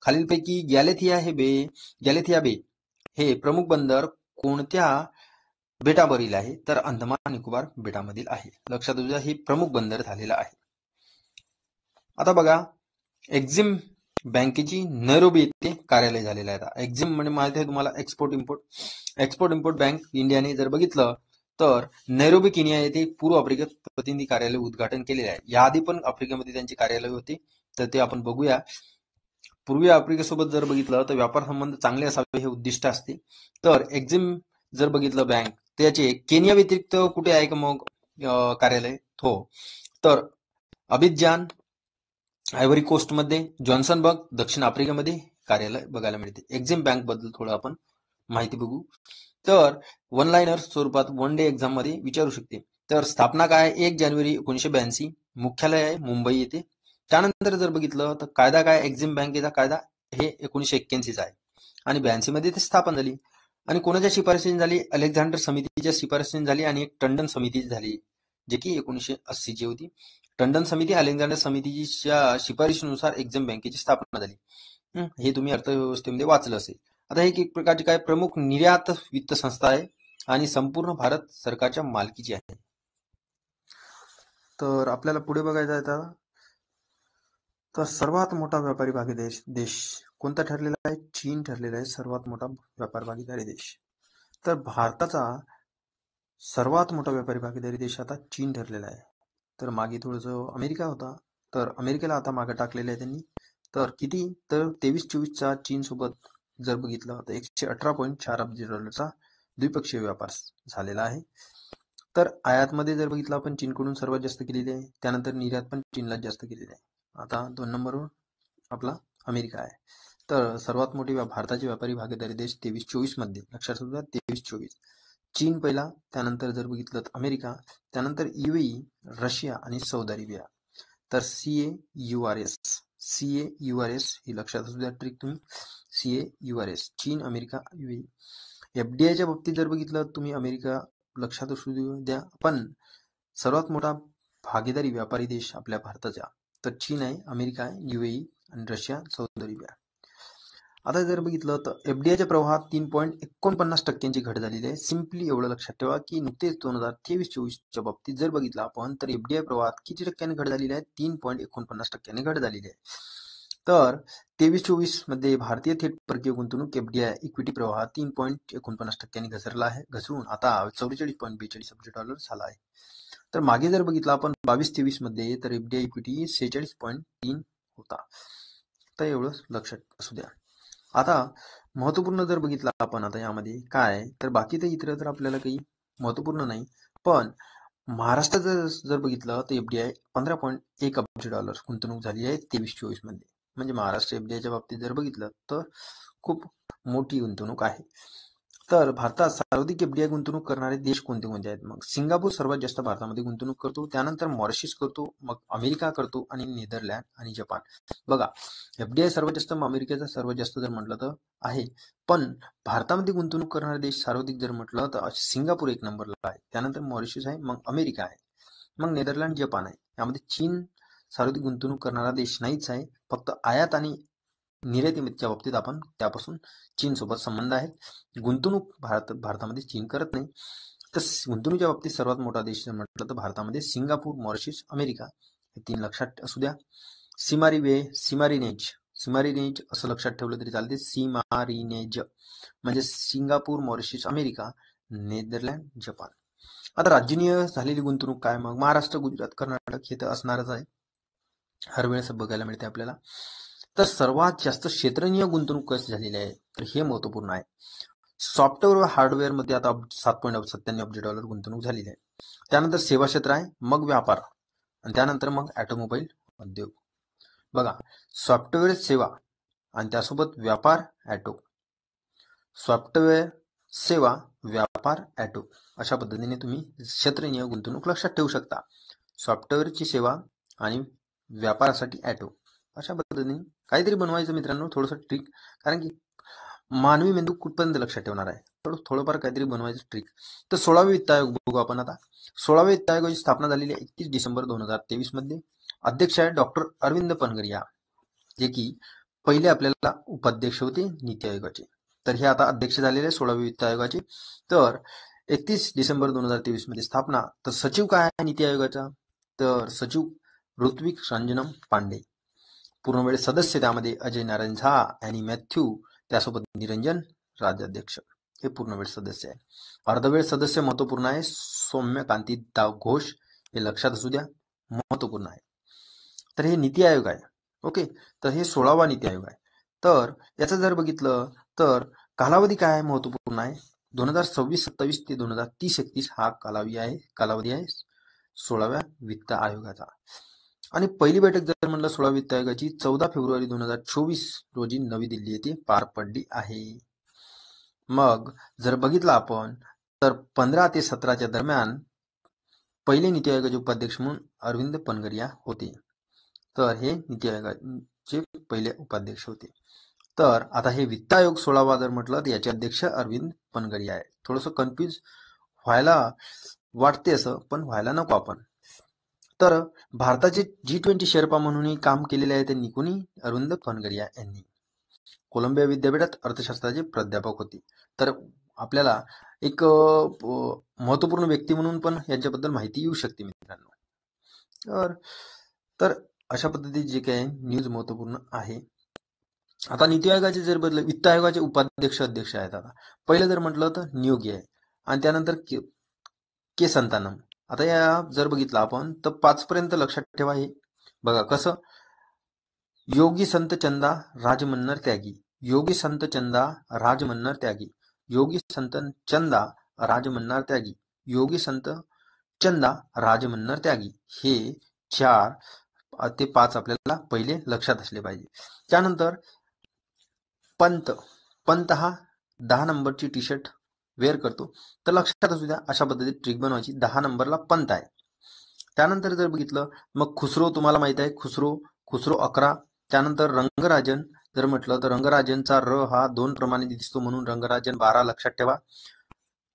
खालीलपैकी गॅलेथिया बे हे प्रमुख बंदर कोणत्या बेटावरील आहे? तर अंदमान निकोबार बेटामधील आहे. लक्षात घ्या, हे प्रमुख बंदर झालेलं आहे. आता बघा, एक्झिम बँकेची नैरोबी येथे कार्यालय झालेलं आहे. एक्झिम म्हणजे माहिती आहे तुम्हाला, एक्सपोर्ट इम्पोर्ट बँक इंडियाने जर बघितलं तर नैरोबी केनिया येथे पूर्व आफ्रिकेत प्रतिनिधी कार्यालय उद्घाटन केलेले आहे. याआधी पण आफ्रिकेमध्ये त्यांचे कार्यालय होते, तर ते आपण बघूया. पूर्वी आफ्रिकेसोबत जर बघितलं तर व्यापार संबंध चांगले असावे हे उद्दिष्ट असते. तर एक्झिम जर बघितलं बँक, त्याचे केनिया व्यतिरिक्त कुठे आहे का मग कार्यालय? हो, तर अबिजान आयव्हरी कोस्ट मध्ये, जॉन्सनबर्ग दक्षिण आफ्रिकेमध्ये कार्यालय बघायला मिळते. एक्झिम बँक बद्दल थोडं आपण माहिती बघू. तर वन लाईनर स्वरूपात वन डे एक्झाम मध्ये विचारू शकते. तर स्थापना काय? 1 जानेवारी 1982. मुख्यालय आहे मुंबई येथे. त्यानंतर जर बघितलं तर कायदा काय? एक्झिम बँकेचा कायदा हे 1981 आहे आणि 82 मध्ये ते स्थापन झाली. आणि कोणाच्या शिफारशीने झाली? अलेक्झांडर समितीच्या शिफारशीने झाली आणि एक टंडन समिती झाली, जे की 1980 ची होती. टंडन समिती अलेक्झांडर समितीच्या शिफारशीनुसार एक्झिम बँकेची स्थापना झाली. हे तुम्ही अर्थव्यवस्थेमध्ये वाचलं असेल. आता ही एक प्रकारची काय प्रमुख निर्यात वित्त संस्था आहे आणि संपूर्ण भारत सरकारच्या मालकीची आहे. तर आपल्याला पुढे बघायचं आहे तर सर्वात मोठा व्यापारी भागीदारी देश कोणता ठरलेला आहे? चीन ठरलेला आहे सर्वात मोठा व्यापार भागीदारी देश. तर भारताचा सर्वात मोठा व्यापारी भागीदारी देश आता चीन ठरलेला आहे. तर मागे थोडंसं अमेरिका होता, तर अमेरिकेला आता मागे टाकलेलं आहे त्यांनी. तर किती? तर 23-24चा चीन सोबत जर बघितलं तर 118.4 अब्ज डॉलरचा द्विपक्षीय व्यापार झालेला आहे. तर आयातमध्ये जर बघितलं आपण चीनकडून सर्वात जास्त केलेली आहे, त्यानंतर निर्यात पण चीनला जास्त केलेली आहे. आता 2 नंबरवर आपला अमेरिका आहे. तर सर्वात मोठी भारताची व्यापारी भागीदारी देश 23-24 मध्ये, लक्षात ठेवा 23-24. चीन पहिला, त्यानंतर जर बघितलं तर अमेरिका, त्यानंतर यूएई, रशिया आणि सौदी अरेबिया. तर CAURS ही लक्षात असू द्या ट्रिक तुम्ही. CAURS चीन, अमेरिका, यूएई. FDIच्या बाबतीत जर बघितलं तुम्ही अमेरिका लक्षात असू द्या, पण सर्वात मोठा भागीदारी व्यापारी देश आपल्या भारताचा तर चीन आहे, अमेरिका आहे, यूएई आणि रशिया, सौदी अरेबिया. आता जर बघितलं तर FDIच्या प्रवाहात 3.49% घट झालेली आहे. सिम्पली एवढं लक्षात ठेवा की नुकतेच 2023-24च्या बाबतीत जर बघितलं आपण तर FDI प्रवाहात किती टक्क्यांनी घट झालेली आहे? 3.49% घट झालेली आहे. तर 23-24 मध्ये भारतीय थेट परकीय गुंतवणूक FDI इक्विटी प्रवाह 3.49% घसरून आता 44.42 अब्ज डॉलर झाला आहे. तर मागे जर बघितलं आपण 22-23 मध्ये तर FDI इक्विटी 46.3 होता. तर एवढं लक्षात असू द्या. आता महत्वपूर्ण जर बघितलं आपण आता यामध्ये काय, तर बाकी तर इतर तर आपल्याला काही महत्वपूर्ण नाही, पण महाराष्ट्रात जर बघितलं तर FDI 15.1 अब्ज डॉलर गुंतवणूक झाली आहे 23-24 मध्ये. म्हणजे महाराष्ट्र FDIच्या बाबतीत जर बघितलं तर खूप मोठी गुंतवणूक आहे. तर भारतात सर्वाधिक FDI गुंतवणूक करणारे देश कोणते कोणते आहेत? मग सिंगापूर सर्वात जास्त भारतामध्ये गुंतवणूक करतो, त्यानंतर मॉरिशस करतो, मग अमेरिका करतो आणि नेदरलँड आणि जपान. बघा, FDI सर्वात जास्त अमेरिकेचा सर्वात जास्त जर म्हटलं तर आहे, पण भारतामध्ये गुंतवणूक करणारे देश सर्वाधिक जर म्हटलं तर सिंगापूर 1 नंबरला आहे, त्यानंतर मॉरिशस आहे, मग अमेरिका आहे, मग नेदरलँड, जपान आहे. यामध्ये चीन सर्वाधिक गुंतवणूक करणारा देश नाहीच आहे. फक्त आयात आणि निर्यातीच्या बाबतीत आपण त्यापासून चीन सोबत संबंध आहे. गुंतवणूक भारतामध्ये चीन करत नाही. तर गुंतवणुकीच्या बाबतीत सर्वात मोठा देश जर म्हटलं तर भारतामध्ये सिंगापूर, मॉरिशस, अमेरिका हे 3 लक्षात असू द्या. सिमारिनेज असं लक्षात ठेवलं तरी चालते. सिमारिनेज म्हणजे Singapore, Mauritius, America, Netherland, Japan. आता राज्यनीय झालेली गुंतवणूक काय? मग महाराष्ट्र, गुजरात, कर्नाटक हे तर असणारच आहे, हर वेळेस बघायला मिळते आपल्याला. तर सर्वात जास्त क्षेत्रीय गुंतवणूक कशी झालेली आहे तर हे महत्वपूर्ण आहे. सॉफ्टवेअर व हार्डवेअर मध्ये आता 7.97 अब्ज डॉलर गुंतवणूक झालेली आहे. त्यानंतर सेवा क्षेत्र आहे, मग व्यापार आणि त्यानंतर मग ऑटोमोबाईल उद्योग. बघा, सॉफ्टवेअर सेवा आणि त्यासोबत व्यापार, ऑटो. सॉफ्टवेअर सेवा, व्यापार, ॲटो अशा पद्धतीने तुम्ही क्षेत्रीय गुंतवणूक लक्षात ठेवू शकता. सॉफ्टवेअरची सेवा आणि व्यापारासाठी ॲटो अशा पद्धतीने काहीतरी बनवायचं मित्रांनो, थोडंसं ट्रिक. कारण की मानवी मेंदू कुठपर्यंत लक्षात ठेवणार आहे, थोडंफार काहीतरी बनवायचं ट्रिक. तर 16वे वित्त आयोग बघू आपण आता. 16वे वित्त आयोगाची स्थापना झालेली आहे 31 डिसेंबर 2023 मध्ये. अध्यक्ष आहे डॉक्टर अरविंद पनगरिया, जे की पहिले आपल्याला उपाध्यक्ष होते नीती आयोगाचे. तर हे आता अध्यक्ष झालेले 16वे वित्त आयोगाचे. तर 31 डिसेंबर 2023 मध्ये स्थापना. तर सचिव काय आहे नीती आयोगाचा, तर सचिव ऋत्विक रंजनम पांडे. पूर्णवेळ सदस्य त्यामध्ये अजय नारायण झा आणि मॅथ्यू, त्यासोबत निरंजन राज्याध्यक्ष, हे पूर्णवेळ सदस्य आहे. अर्धवेळ सदस्य महत्वपूर्ण आहे सौम्यकांती घोष, हे लक्षात असू द्या, महत्वपूर्ण आहे. तर हे नीती आयोग आहे. ओके, तर हे 16वा नीती आयोग आहे. तर याचं जर बघितलं तर कालावधी काय आहे, महत्वपूर्ण आहे. 2026-27 ते 2030-31 हा कालावधी आहे 16व्या वित्त आयोगाचा. आणि पहिली बैठक जर म्हणलं 16व्या वित्त आयोगाची 14 फेब्रुवारी 2024 रोजी नवी दिल्ली येथे पार पडली आहे. मग जर बघितलं आपण तर 15 ते 17च्या दरम्यान पहिले नीती आयोगाचे उपाध्यक्ष म्हणून अरविंद पनगरिया होते. तर हे नीती आयोगाचे पहिले उपाध्यक्ष होते. तर आता हे वित्त आयोग 16वा जर म्हटलं तर याचे अध्यक्ष अरविंद पनगरिया आहे. थोडंसं कन्फ्यूज व्हायला वाटते असं, पण व्हायला नको आपण. तर भारताचे G20 शेर्पा म्हणूनही काम केलेले आहे त्यांनी, कोणी, अरविंद पनगरिया यांनी. कोलंबिया विद्यापीठात अर्थशास्त्राचे प्राध्यापक होते. तर आपल्याला एक महत्वपूर्ण व्यक्ती म्हणून पण यांच्याबद्दल माहिती येऊ शकते मित्रांनो. तर अशा पद्धतीचे जे काही न्यूज महत्वपूर्ण आहे. आता नीती आयोगाचे जर बदल, वित्त आयोगाचे उपाध्यक्ष अध्यक्ष आहेत. आता पहिलं जर म्हटलं तर नियोगी आहे आणि त्यानंतर के संतानम. आता या जर बघितलं आपण तर 5 पर्यंत लक्षात ठेवा. हे बघा कसं, योगी संत चंदा राजमन्नर त्यागी, योगी संत चंदा राजमन्नर त्यागी, योगी संत चंदा राजमन्नर त्यागी, योगी संत चंदा राजमन्नर त्यागी, हे 4 ते 5 आपल्याला पहिले लक्षात असले पाहिजे. त्यानंतर पंत हा 10 नंबरची टी शर्ट वेअर करतो, तर लक्षात असू द्या अशा पद्धतीने ट्रिक बनवायची. 10 नंबरला पंत आहे. त्यानंतर जर बघितलं मग खुसरो, तुम्हाला माहित आहे खुसरो 11. त्यानंतर रंगराजन जर म्हटलं तर रंगराजनचा र हा 2 प्रमाणे दिसतो म्हणून रंगराजन 12 लक्षात ठेवा.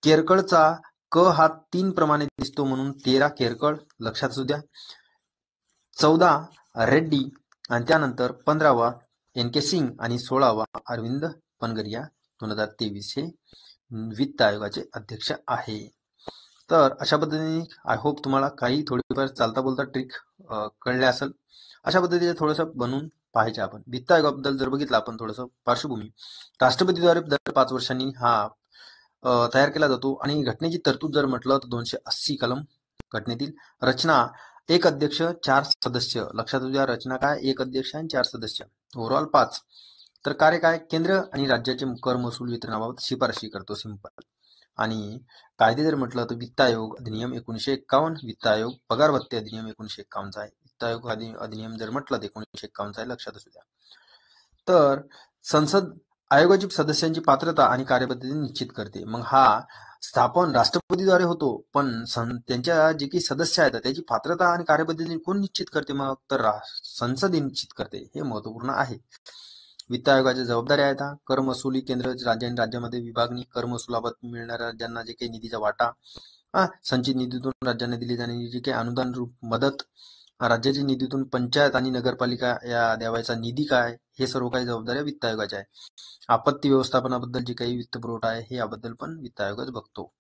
केरकळचा क हा 3 प्रमाणे दिसतो म्हणून 13 केरकळ लक्षात असू द्या. 14 रेड्डी आणि त्यानंतर 15वा NK सिंग आणि 16वा अरविंद पनगरिया 2023 हे वित्त आयोगाचे अध्यक्ष आहे. तर अशा पद्धतीने आय होप तुम्हाला काही थोडीफार चालता बोलता ट्रिक कळल्या असेल. अशा पद्धतीने थोडंसं बनवून पाहायचे आपण. वित्त आयोगाबद्दल जर बघितलं आपण थोडंसं पार्श्वभूमी, राष्ट्रपतीद्वारे दर 5 वर्षांनी हा तयार केला जातो. आणि घटनेची तरतूद जर म्हटलं तर 280 कलम घटनेतील. रचना 1 अध्यक्ष 4 सदस्य, लक्षात असू द्या रचना काय, 1 अध्यक्ष आणि 4 सदस्य, ओव्हरऑल 5. तर कार्य काय, केंद्र आणि राज्याचे कर महसूल वितरणाबाबत शिफारशी करतो, सिंपल. आणि कायदे जर म्हटलं तर वित्त आयोग अधिनियम 1951, वित्त आयोग पगार भत्ते अधिनियम 1951 आहे. वित्त आयोग अधिनियम जर म्हटलं तर 1951 आहे, लक्षात असू द्या. तर संसद आयोगाची सदस्यांची पात्रता आणि कार्यपद्धती निश्चित करते. मग हा स्थापन राष्ट्रपतीद्वारे होतो, पण त्यांच्या जे काही सदस्य आहेत त्याची पात्रता आणि कार्यपद्धती कोण निश्चित करते, मग तर संसद निश्चित करते. हे महत्वपूर्ण आहे. वित्त आयोगाच्या जबाबदाऱ्या आहेत, कर महसुली केंद्र, राज्य आणि राज्यामध्ये विभागणी, कर महसुलाबाबत मिळणाऱ्या राज्यांना जे काही निधीचा वाटा, संचित निधीतून राज्यांना दिली जाणारी जी काही अनुदान रूप मदत, राज्याच्या निधीतून पंचायत आणि नगरपालिका या द्यावायचा निधी काय, हे सर्व काही जबाबदाऱ्या वित्त आयोगाच्या आहे. आपत्ती व्यवस्थापनाबद्दल जे काही वित्त पुरवठा आहे हे याबद्दल पण वित्त आयोगच बघतो.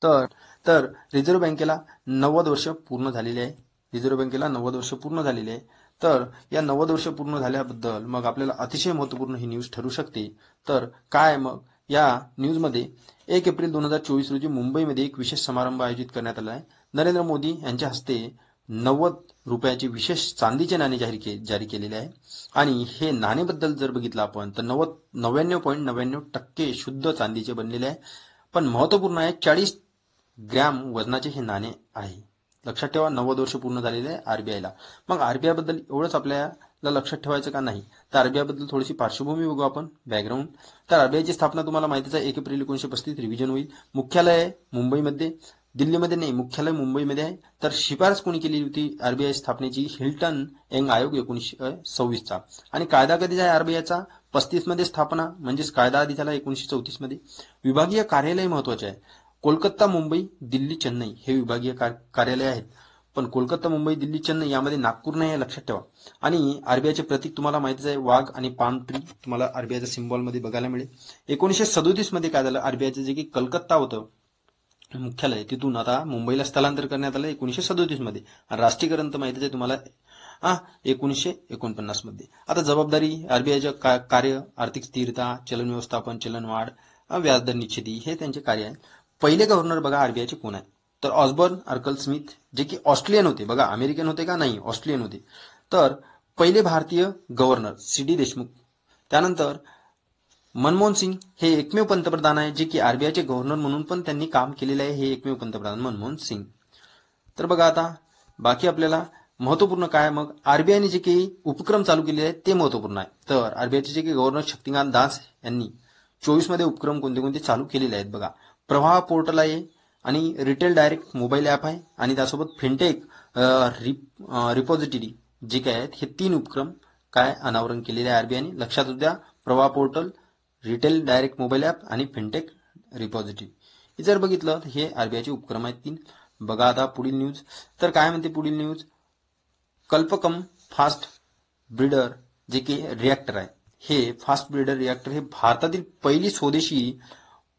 तर रिझर्व्ह बँकेला 90 वर्ष पूर्ण झालेली आहे. रिझर्व्ह बँकेला 90 वर्ष पूर्ण झालेली आहे. तर या 90 वर्ष पूर्ण झाल्याबद्दल मग आपल्याला अतिशय महत्वपूर्ण ही न्यूज ठरू शकते. तर काय मग या न्यूजमध्ये 1 एप्रिल 2024 रोजी मुंबईमध्ये एक विशेष समारंभ आयोजित करण्यात आला आहे. नरेंद्र मोदी यांच्या हस्ते 90 रुपयाचे विशेष चांदीचे नाणे जारी केलेले आहे. आणि हे नाणेबद्दल जर बघितलं आपण तर 99.99% शुद्ध चांदीचे बनलेले आहे. पण महत्वपूर्ण आहे 40 ग्रॅम वजनाचे हे नाणे आहे. लक्षात ठेवा, 90 वर्ष पूर्ण झालेले आहे RBIला. मग RBI बद्दल एवढंच आपल्या ला लक्षात ठेवायचं का नाही, तर आरबीआय बद्दल थोडीशी पार्श्वभूमी बघू आपण, बॅकग्राऊंड. तर आरबीआयची स्थापना तुम्हाला माहितीच आहे, 1 एप्रिल 1935 रिव्हिजन होईल. मुख्यालय आहे मुंबईमध्ये, दिल्लीमध्ये नाही, मुख्यालय मुंबईमध्ये आहे. तर शिफारस कोणी केली होती आरबीआय स्थापनेची? हिल्टन यंग आयोग 1926चा. आणि कायदा कधी आहे आरबीआयचा? 35 मध्ये स्थापना, म्हणजेच कायदा आधी झाला 1934 मध्ये. विभागीय कार्यालय महत्वाचे आहे. कोलकाता, मुंबई, दिल्ली, चेन्नई हे विभागीय कार्यालय आहेत. पण कोलकाता, मुंबई, दिल्ली, चेन्नई यामध्ये नागपूर नाही आहे, लक्षात ठेवा. आणि आरबीआयचे प्रतीक तुम्हाला माहितीच आहे, वाघ आणि पाम ट्री तुम्हाला आरबीआयच्या सिम्बॉल मध्ये बघायला मिळेल. 1937 मध्ये काय झालं, आरबीआयचं जे की कलकत्ता होतं मुख्यालय, तिथून आता मुंबईला स्थलांतर करण्यात आलं 1937 मध्ये. आणि राष्ट्रीयकरण तर माहितीच आहे तुम्हाला 1949 मध्ये. आता जबाबदारी आरबीआयच्या कार्य, आर्थिक स्थिरता, चलन व्यवस्थापन, चलनवाढ, व्याजदर निश्चिती हे त्यांचे कार्य आहे. पहिले गव्हर्नर बघा आरबीआयचे कोण आहे, तर ऑसबर्न अर्कल स्मिथ, जे की ऑस्ट्रेलियन होते. बघा अमेरिकन होते का? नाही, ऑस्ट्रेलियन होते. तर पहिले भारतीय गव्हर्नर सी.डी. देशमुख. त्यानंतर मनमोहन सिंग हे एकमेव पंतप्रधान आहे जे की आरबीआयचे गव्हर्नर म्हणून पण त्यांनी काम केलेले आहे, हे एकमेव पंतप्रधान मनमोहन सिंग. तर बघा आता बाकी आपल्याला महत्वपूर्ण काय, मग आरबीआयने जे काही उपक्रम चालू केले आहेत ते महत्वपूर्ण आहे. तर आरबीआयचे जे काही गव्हर्नर शक्तिकांत दास यांनी 24 मध्ये उपक्रम कोणते कोणते चालू केलेले आहेत बघा. प्रवाह पोर्टल आहे आणि रिटेल डायरेक्ट मोबाईल ॲप आहे आणि त्यासोबत फिनटेक रिपॉझिटरी जे काय आहेत, हे 3 उपक्रम काय अनावरण केलेले आहे आरबीआयने, लक्षात द्या. प्रवाह portal, retail direct mobile app आणि फिनटेक रिपॉझिटरी हे जर बघितलं तर हे आरबीआयचे उपक्रम आहेत 3. बघा आता पुढील न्यूज. तर काय म्हणते पुढील न्यूज, कल्पकम फास्ट ब्रीडर जे की रिॲक्टर आहे, हे फास्ट ब्रीडर रिॲक्टर हे भारतातील पहिली स्वदेशी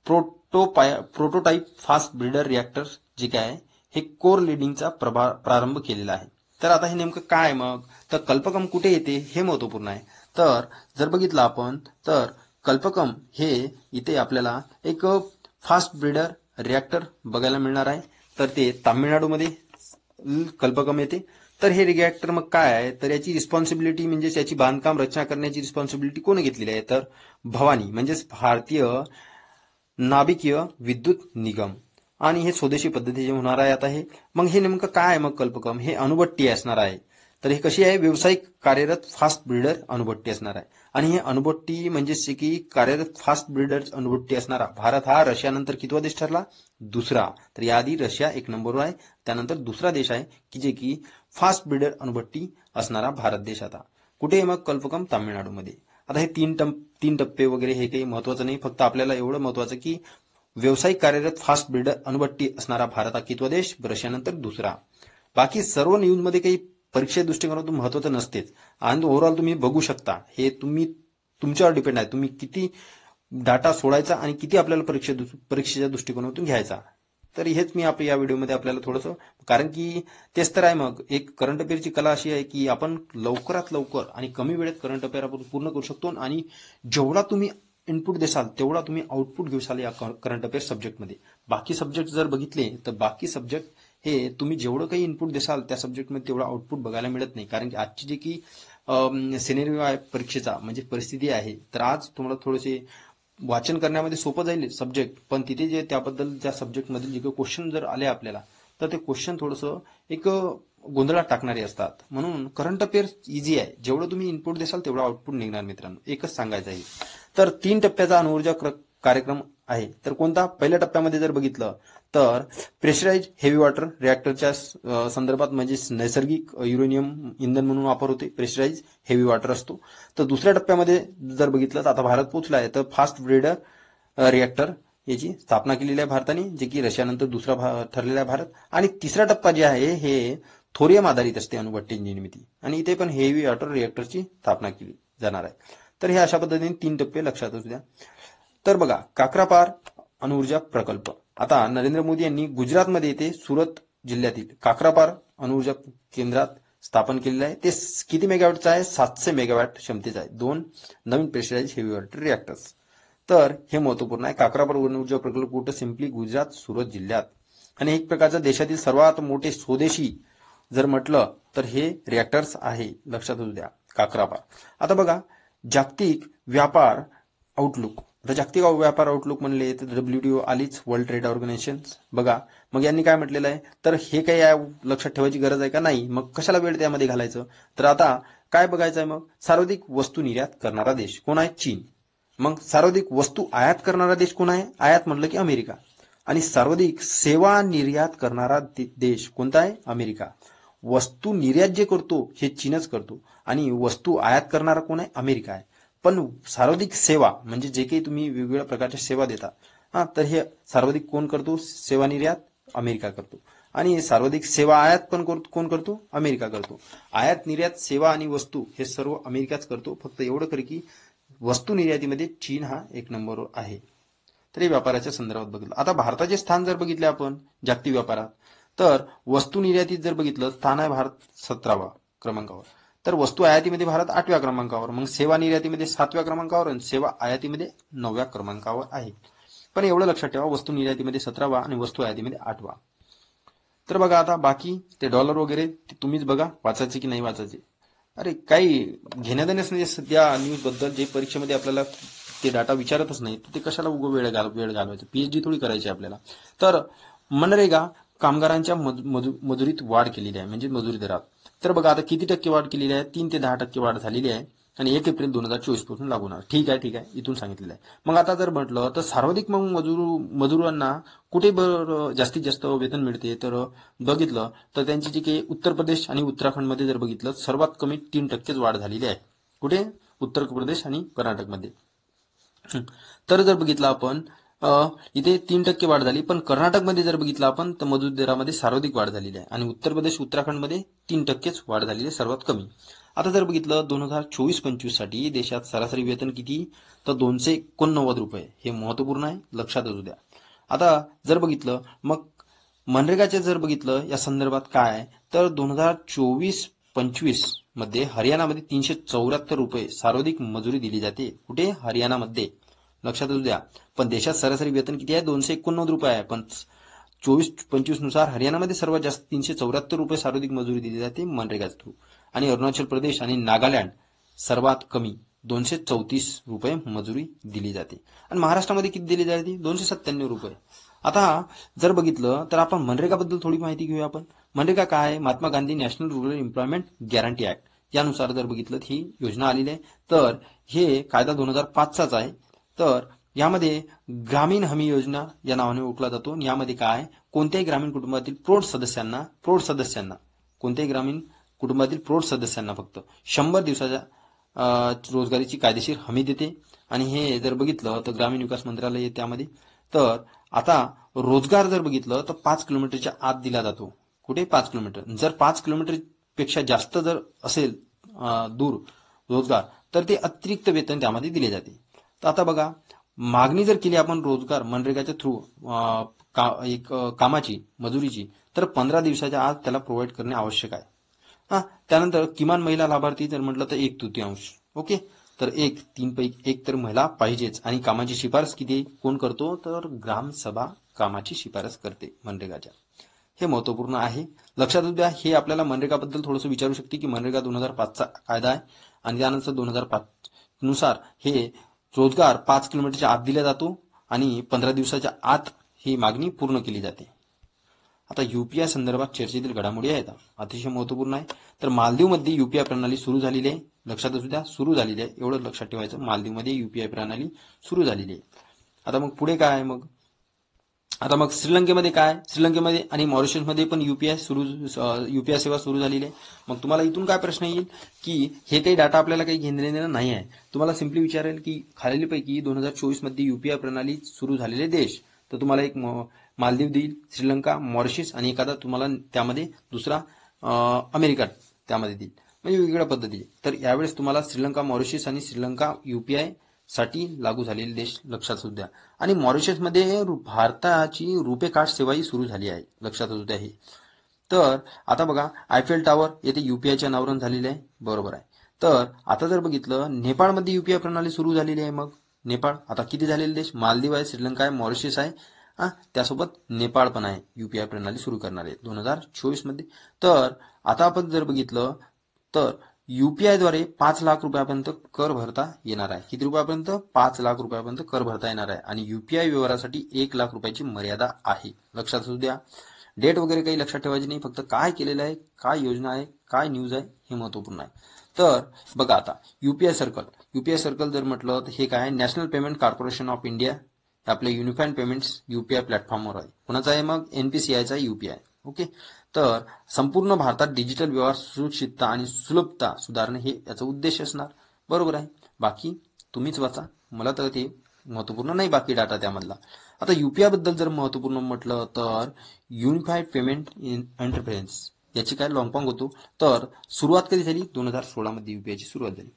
प्रोटोटाईप फास्ट ब्रीडर रिॲक्टर जे काय आहे, हे कोर लिडिंगचा प्रारंभ केलेला आहे. तर आता हे नेमकं काय मग, तर कल्पकम कुठे येते हे महत्वपूर्ण आहे. तर जर बघितलं आपण तर कल्पकम हे इथे आपल्याला एक फास्ट ब्रीडर रिॲक्टर बघायला मिळणार आहे. तर ते तामिळनाडूमध्ये कल्पकम येते. तर हे रिॲक्टर मग काय आहे, तर याची रिस्पॉन्सिबिलिटी म्हणजे याची बांधकाम रचना करण्याची रिस्पॉन्सिबिलिटी कोण घेतलेली आहे, तर भवानी म्हणजेच भारतीय नाभिकीय विद्युत निगम. आणि हे स्वदेशी पद्धतीचे होणार आहे. आता हे मग हे नेमकं काय आहे, मग कल्पकम हे अणुभट्टी असणार आहे. तर हे कशी आहे, व्यावसायिक कार्यरत फास्ट ब्रीडर अणुभट्टी असणार आहे. आणि हे अणुभट्टी म्हणजे की कार्यरत फास्ट ब्रीडर अणुभट्टी असणारा भारत हा रशियानंतर कितवा देश ठरला, दुसरा. तर याआधी रशिया 1 नंबरवर आहे, त्यानंतर दुसरा देश आहे की जे की फास्ट ब्रीडर अणुभट्टी असणारा भारत देश. आता कुठे मग कल्पकम, तामिळनाडूमध्ये. आता हे 3 टप्पे वगैरे हे काही महत्वाचं नाही, फक्त आपल्याला एवढं महत्वाचं की व्यावसायिक कार्यरत फास्ट ब्रीडर अणुभट्टी असणारा भारत हा कितवा देश, रशियानंतर दुसरा. बाकी सर्व न्यूजमध्ये काही परीक्षे दृष्टिकोनातून महत्वाचं नसतेच आणि ओव्हरऑल तुम्ही बघू शकता. हे तुम्ही तुमच्यावर डिपेंड आहे, तुम्ही किती डाटा सोडायचा आणि किती आपल्याला परीक्षेच्या दृष्टिकोनातून घ्यायचा. तर हेच मी आपल्या या व्हिडिओमध्ये आपल्याला थोडंसं, कारण की तेच तर आहे. मग एक करंट अफेअरची कला अशी आहे की आपण लवकरात लवकर आणि कमी वेळेत करंट अफेअर आपण पूर्ण करू शकतो आणि जेवढा तुम्ही इनपुट देसाल तेवढा तुम्ही आउटपुट घेसाल या करंट अफेअर सब्जेक्टमध्ये. बाकी सब्जेक्ट जर बघितले तर बाकी सब्जेक्ट हे तुम्ही जेवढं काही इनपुट देसाल त्या सब्जेक्टमध्ये तेवढा आउटपुट बघायला मिळत नाही. कारण की आजची जी की सिनेरिओ आहे परीक्षेचा, म्हणजे परिस्थिती आहे, तर आज तुम्हाला थोडेसे वाचन करण्यामध्ये सोपं जाईल सब्जेक्ट, पण तिथे जे त्याबद्दल त्या सब्जेक्टमधील जे काही क्वेश्चन जर आले आपल्याला, तर ते क्वेश्चन थोडंसं एक गोंधळात टाकणारे असतात. म्हणून करंट अफेअर इझी आहे, जेवढं तुम्ही इनपुट देसाल तेवढा आउटपुट निघणार मित्रांनो. एकच सांगायचं आहे. तर 3 टप्प्याचा अणुऊर्जा कार्यक्रम आहे. तर कोणता, पहिल्या टप्प्यामध्ये जर बघितलं तर प्रेशराइज हेवी वॉटर रिॲक्टरच्या संदर्भात, म्हणजे नैसर्गिक युरेनियम इंधन म्हणून वापर होते, प्रेशराइज हेवी वॉटर असतो. तर दुसऱ्या टप्प्यामध्ये जर बघितलं तर आता भारत पोहोचला आहे, तर फास्ट ब्रीडर रिॲक्टर याची स्थापना केलेली आहे भारताने, जे की रशियानंतर दुसरा ठरलेला आहे भारत. आणि तिसरा टप्पा जे आहे हे थोरियम आधारित असते अणुभट्टी निर्मिती, आणि इथे पण हेवी वॉटर रिॲक्टरची स्थापना केली जाणार आहे. तर हे अशा पद्धतीने 3 टप्पे लक्षात असू द्या. तर बघा काक्रापार अणुऊर्जा प्रकल्प. आता नरेंद्र मोदी यांनी गुजरातमध्ये येथे सुरत जिल्ह्यातील काक्रापार अणुऊर्जा केंद्रात स्थापन केलेलं आहे. ते किती मेगावॅटचं आहे, 700 मेगावॅट क्षमतेचं आहे. 2 नवीन प्रेशराइज हेवी वॉटर रिॲक्टर्स. तर हे महत्वपूर्ण आहे. काक्रापार अणुऊर्जा प्रकल्प कुठं, सिम्पली गुजरात सुरत जिल्ह्यात. आणि एक प्रकारचं देशातील सर्वात मोठे स्वदेशी जर म्हटलं तर हे रिॲक्टर्स आहे, लक्षात असू द्या काक्रापार. आता बघा जागतिक व्यापार आउटलुक. आता जागतिक व्यापार आउटलुक म्हणले तर WTO आलीच, वर्ल्ड ट्रेड ऑर्गनायझेशन. बघा मग यांनी काय म्हटलेलं आहे, तर हे काही लक्षात ठेवायची गरज आहे का, नाही. मग कशाला वेळ त्यामध्ये घालायचं. तर आता काय बघायचं आहे मग? सर्वाधिक वस्तू निर्यात करणारा देश कोण आहे? चीन. मग सर्वाधिक वस्तू आयात करणारा देश कोण आहे? आयात म्हटलं की अमेरिका. आणि सर्वाधिक सेवा निर्यात करणारा देश कोणता आहे? अमेरिका. वस्तू निर्यात जे करतो हे चीनच करतो आणि वस्तू आयात करणारा कोण आहे? अमेरिका आहे. पण सर्वाधिक सेवा म्हणजे जे काही तुम्ही वेगवेगळ्या प्रकारच्या सेवा देता, तर हे सर्वाधिक कोण करतो? सेवा निर्यात अमेरिका करतो. आणि सर्वाधिक सेवा आयात पण कोण करतो? अमेरिका करतो. आयात निर्यात सेवा आणि वस्तू हे सर्व अमेरिकाच करतो. फक्त एवढं कर की वस्तू निर्यातीमध्ये चीन हा एक नंबरवर आहे. तर हे व्यापाराच्या संदर्भात बघितलं. आता भारताचे स्थान जर बघितले आपण जागतिक व्यापारात, तर वस्तू निर्यातीत जर बघितलं स्थान आहे भारत 17व्या क्रमांकावर. तर वस्तू आयातीमध्ये भारत 8व्या क्रमांकावर, मग सेवा निर्यातीमध्ये 7व्या क्रमांकावर आणि सेवा आयातीमध्ये 9व्या क्रमांकावर आहे. पण एवढं लक्षात ठेवा, वस्तू निर्यातीमध्ये 17वा आणि वस्तू आयातीमध्ये 8वा. तर बघा आता बाकी ते डॉलर वगैरे ते तुम्हीच बघा वाचायचे की नाही वाचायचे. अरे काही घेण्यादेण्याच नाही सध्या न्यूज बद्दल. जे परीक्षेमध्ये आपल्याला ते डाटा विचारतच नाही ते कशाला वेळ घालवायचं. पीएचडी थोडी करायची आपल्याला. तर मनरेगा कामगारांच्या मजुरीत वाढ केलेली आहे, म्हणजे मजुरी दरात. तर बघा आता किती टक्के वाढ केलेली आहे? 3 ते 10% वाढ झालेली आहे आणि 1 एप्रिल 2024 पासून लागू होणार. ठीक आहे इथून सांगितलेलं आहे. मग आता जर म्हटलं तर सर्वाधिक मग मजुरांना कुठे जास्तीत जास्त वेतन मिळते, तर बघितलं तर त्यांची जी काही उत्तर प्रदेश आणि उत्तराखंडमध्ये जर बघितलं सर्वात कमी 3%च वाढ झालेली आहे. कुठे? उत्तर प्रदेश आणि कर्नाटकमध्ये. तर जर बघितलं आपण इथे 3% वाढ झाली, पण कर्नाटकमध्ये जर बघितलं आपण तर मजूर दरामध्ये सर्वाधिक वाढ झालेली आहे आणि उत्तर प्रदेश उत्तराखंडमध्ये 3%च वाढ झालेली आहे, सर्वात कमी. आता जर बघितलं 2024-25 साठी देशात सरासरी वेतन किती? तर 289 रुपये. हे महत्वपूर्ण आहे, लक्षात असू द्या. आता जर बघितलं मग मनरेगाचे जर बघितलं या संदर्भात काय, तर 2024-25 मध्ये हरियाणामध्ये 374 रुपये सर्वाधिक मजुरी दिली जाते. कुठे? हरियाणामध्ये. लक्षात असू द्या. पण देशात सरासरी वेतन किती आहे? 289 रुपये आहे. पण 24-25 नुसार हरियाणामध्ये सर्वात जास्त 374 रुपये सर्वाधिक मजुरी दिली जाते मनरेगाच्या थ्रू. आणि अरुणाचल प्रदेश आणि नागालँड सर्वात कमी 234 रुपये मजुरी दिली जाते. आणि महाराष्ट्रामध्ये किती दिली जाते? 297 रुपये. आता जर बघितलं तर आपण मनरेगाबद्दल थोडी माहिती घेऊया आपण. मनरेगा काय आहे? Mahatma Gandhi national rural employment guarantee act यानुसार जर बघितलं ही योजना आलेली आहे. तर हे कायदा 2005चाच आहे. तर यामध्ये ग्रामीण हमी योजना या नावाने ओळखला जातो. यामध्ये काय? कोणत्याही ग्रामीण कुटुंबातील प्रौढ सदस्यांना कोणत्याही ग्रामीण कुटुंबातील प्रौढ सदस्यांना फक्त 100 दिवसाच्या रोजगारीची कायदेशीर हमी देते. आणि हे जर बघितलं तर ग्रामीण विकास मंत्रालय त्यामध्ये. तर आता रोजगार जर बघितलं तर 5 किलोमीटरच्या आत दिला जातो. कुठे? 5 किलोमीटर. जर 5 किलोमीटर पेक्षा जास्त जर असेल दूर रोजगार, तर ते अतिरिक्त वेतन त्यामध्ये दिले जाते. तर आता बघा, मागणी जर केली आपण रोजगार मनरेगाच्या थ्रू कामाची मजुरीची, तर 15 दिवसाच्या आत त्याला प्रोव्हाइड करणे आवश्यक आहे. त्यानंतर किमान महिला लाभार्थी जर म्हटलं तर 1/3. ओके. तर 3 पैकी 1 तर महिला पाहिजेच. आणि कामाची शिफारस किती कोण करतो? तर ग्रामसभा कामाची शिफारस करते मनरेगाच्या. हे महत्वपूर्ण आहे, लक्षात द्या. हे आपल्याला मनरेगाबद्दल थोडंसं विचारू शकते की मनरेगा 2005चा कायदा आहे आणि त्यानंतर 2005 नुसार हे रोजगार 5 किलोमीटरच्या आत दिला जातो आणि 15 दिवसाच्या आत ही मागणी पूर्ण केली जाते. आता युपीआय संदर्भात चर्चेतील घडामोडी आहेत, अतिशय महत्वपूर्ण आहे. तर मालदीवमध्ये युपीआय प्रणाली सुरू झालेली आहे. लक्षात असू द्या, सुरू झालेली आहे, एवढं लक्षात ठेवायचं. मालदीवमध्ये युपीआय प्रणाली सुरू झालेली आहे. आता मग पुढे काय आहे? आता मग श्रीलंकेमध्ये काय? श्रीलंकेमध्ये आणि मॉरिशसमध्ये पण युपीआय सेवा सुरू झालेली आहे. मग तुम्हाला इथून काय प्रश्न येईल की हे काही डाटा आपल्याला काही घेणं देणं नाही आहे. तुम्हाला सिम्पली विचारेल की खालीलपैकी 2024 मध्ये युपीआय प्रणाली सुरू झालेले देश, तर तुम्हाला एक मालदीव देईल, श्रीलंका, मॉरिशस आणि एखादा तुम्हाला त्यामध्ये दुसरा अमेरिका त्यामध्ये देईल, म्हणजे वेगवेगळ्या पद्धतीने. तर यावेळेस तुम्हाला श्रीलंका, मॉरिशस आणि श्रीलंका युपीआय साठी लागू झालेले देश लक्षात असू द्या. आणि मॉरिशसमध्ये भारताची रुपे कार्ड सेवाही सुरू झाली आहे, लक्षात असू द्या हे. तर आता बघा, आयफेल टॉवर येथे युपीआयचे अनावरण झालेले आहे, बरोबर आहे. तर आता जर बघितलं नेपाळमध्ये युपीआय प्रणाली सुरू झालेली आहे. मग नेपाळ आता किती झालेले देश? मालदीव आहे, श्रीलंका आहे, मॉरिशस आहे, त्यासोबत नेपाळ पण आहे युपीआय प्रणाली सुरू करणार आहे 2024 मध्ये. तर आता आपण जर बघितलं तर युपीआय द्वारे 5 लाख रुपयापर्यंत कर भरता येणार आहे. किती रुपयापर्यंत? 5 लाख रुपयापर्यंत कर भरता येणार आहे. आणि युपीआय व्यवहारासाठी 1 लाख रुपयाची मर्यादा आहे, लक्षात असू द्या. डेट वगैरे काही लक्षात ठेवायची नाही, फक्त काय केलेलं आहे, काय योजना आहे, काय न्यूज आहे हे महत्वपूर्ण आहे. तर बघा आता युपीआय सर्कल जर म्हटलं तर हे काय, national payment corporation of India आपल्या युनिफाईड पेमेंट्स युपीआय प्लॅटफॉर्मवर आहे. कोणाचा आहे मग, एनपीसीआयचा युपीआय. ओके. तर संपूर्ण भारतात डिजिटल व्यवहार सुरक्षितता आणि सुलभता सुधारणे हे याचा उद्देश असणार. बरोबर आहे. बाकी तुम्हीच वाचा, मला तर ते महत्वपूर्ण नाही बाकी डाटा त्यामधला. आता युपीआय बद्दल जर महत्वपूर्ण म्हटलं तर युनिफाईड पेमेंट इंटरफेरेन्स याची काय लॉंग फॉर्म होतो. तर सुरुवात कधी झाली, 2016 मध्ये युपीआयची सुरुवात झाली.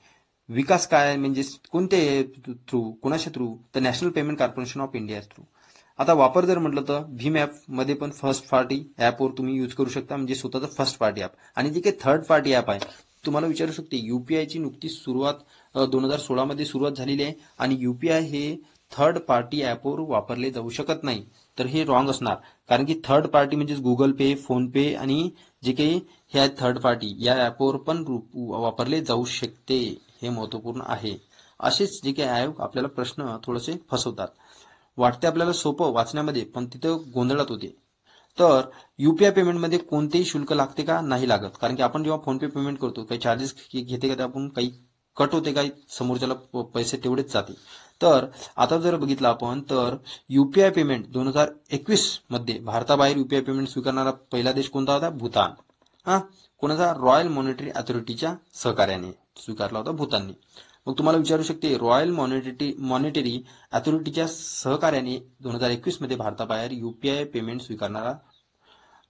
विकास काय म्हणजे कोणते थ्रू, कोणाच्या थ्रू, तर national payment corporation of India through. आता वापर जर म्हटलं तर भीम ॲप मध्ये पण फर्स्ट पार्टी ॲपवर तुम्ही यूज करू शकता, म्हणजे स्वतःचं फर्स्ट पार्टी ॲप. आणि जे काही थर्ड पार्टी ॲप आहे, तुम्हाला विचारू शकते युपीआयची नुकतीच सुरुवात 2016 मध्ये सुरुवात झालेली आहे आणि युपीआय हे थर्ड पार्टी ॲपवर वापरले जाऊ शकत नाही. तर हे रॉंग असणार, कारण की थर्ड पार्टी म्हणजेच गुगल पे, फोन पे आणि जे काही हे आहेत थर्ड पार्टी, या ॲपवर पण वापरले जाऊ शकते. हे महत्वपूर्ण आहे. असेच जे काही आहे आपल्याला प्रश्न थोडेसे फसवतात. वाटते आपल्याला सोपं वाचण्यामध्ये, पण तिथं गोंधळात होते. तर युपीआय पेमेंटमध्ये कोणतेही शुल्क लागते का, नाही लागत. कारण की आपण जेव्हा फोन पे पेमेंट करतो काही चार्जेस घेते का, आपण काही कट होते काही, समोरच्याला पैसे तेवढेच जाते. तर आता जर बघितलं आपण तर युपीआय पेमेंट 2021 मध्ये भारताबाहेर युपीआय पेमेंट स्वीकारणारा पहिला देश कोणता होता, भूतान. हा, कोणाचा, रॉयल मॉनिटरी अथॉरिटीच्या सहकार्याने स्वीकारला होता भूतानने. मग तुम्हाला विचारू शकते, रॉयल मॉनिटरी अथॉरिटीच्या सहकार्याने 2021 मध्ये भारताबाहेर युपीआय पेमेंट स्वीकारणारा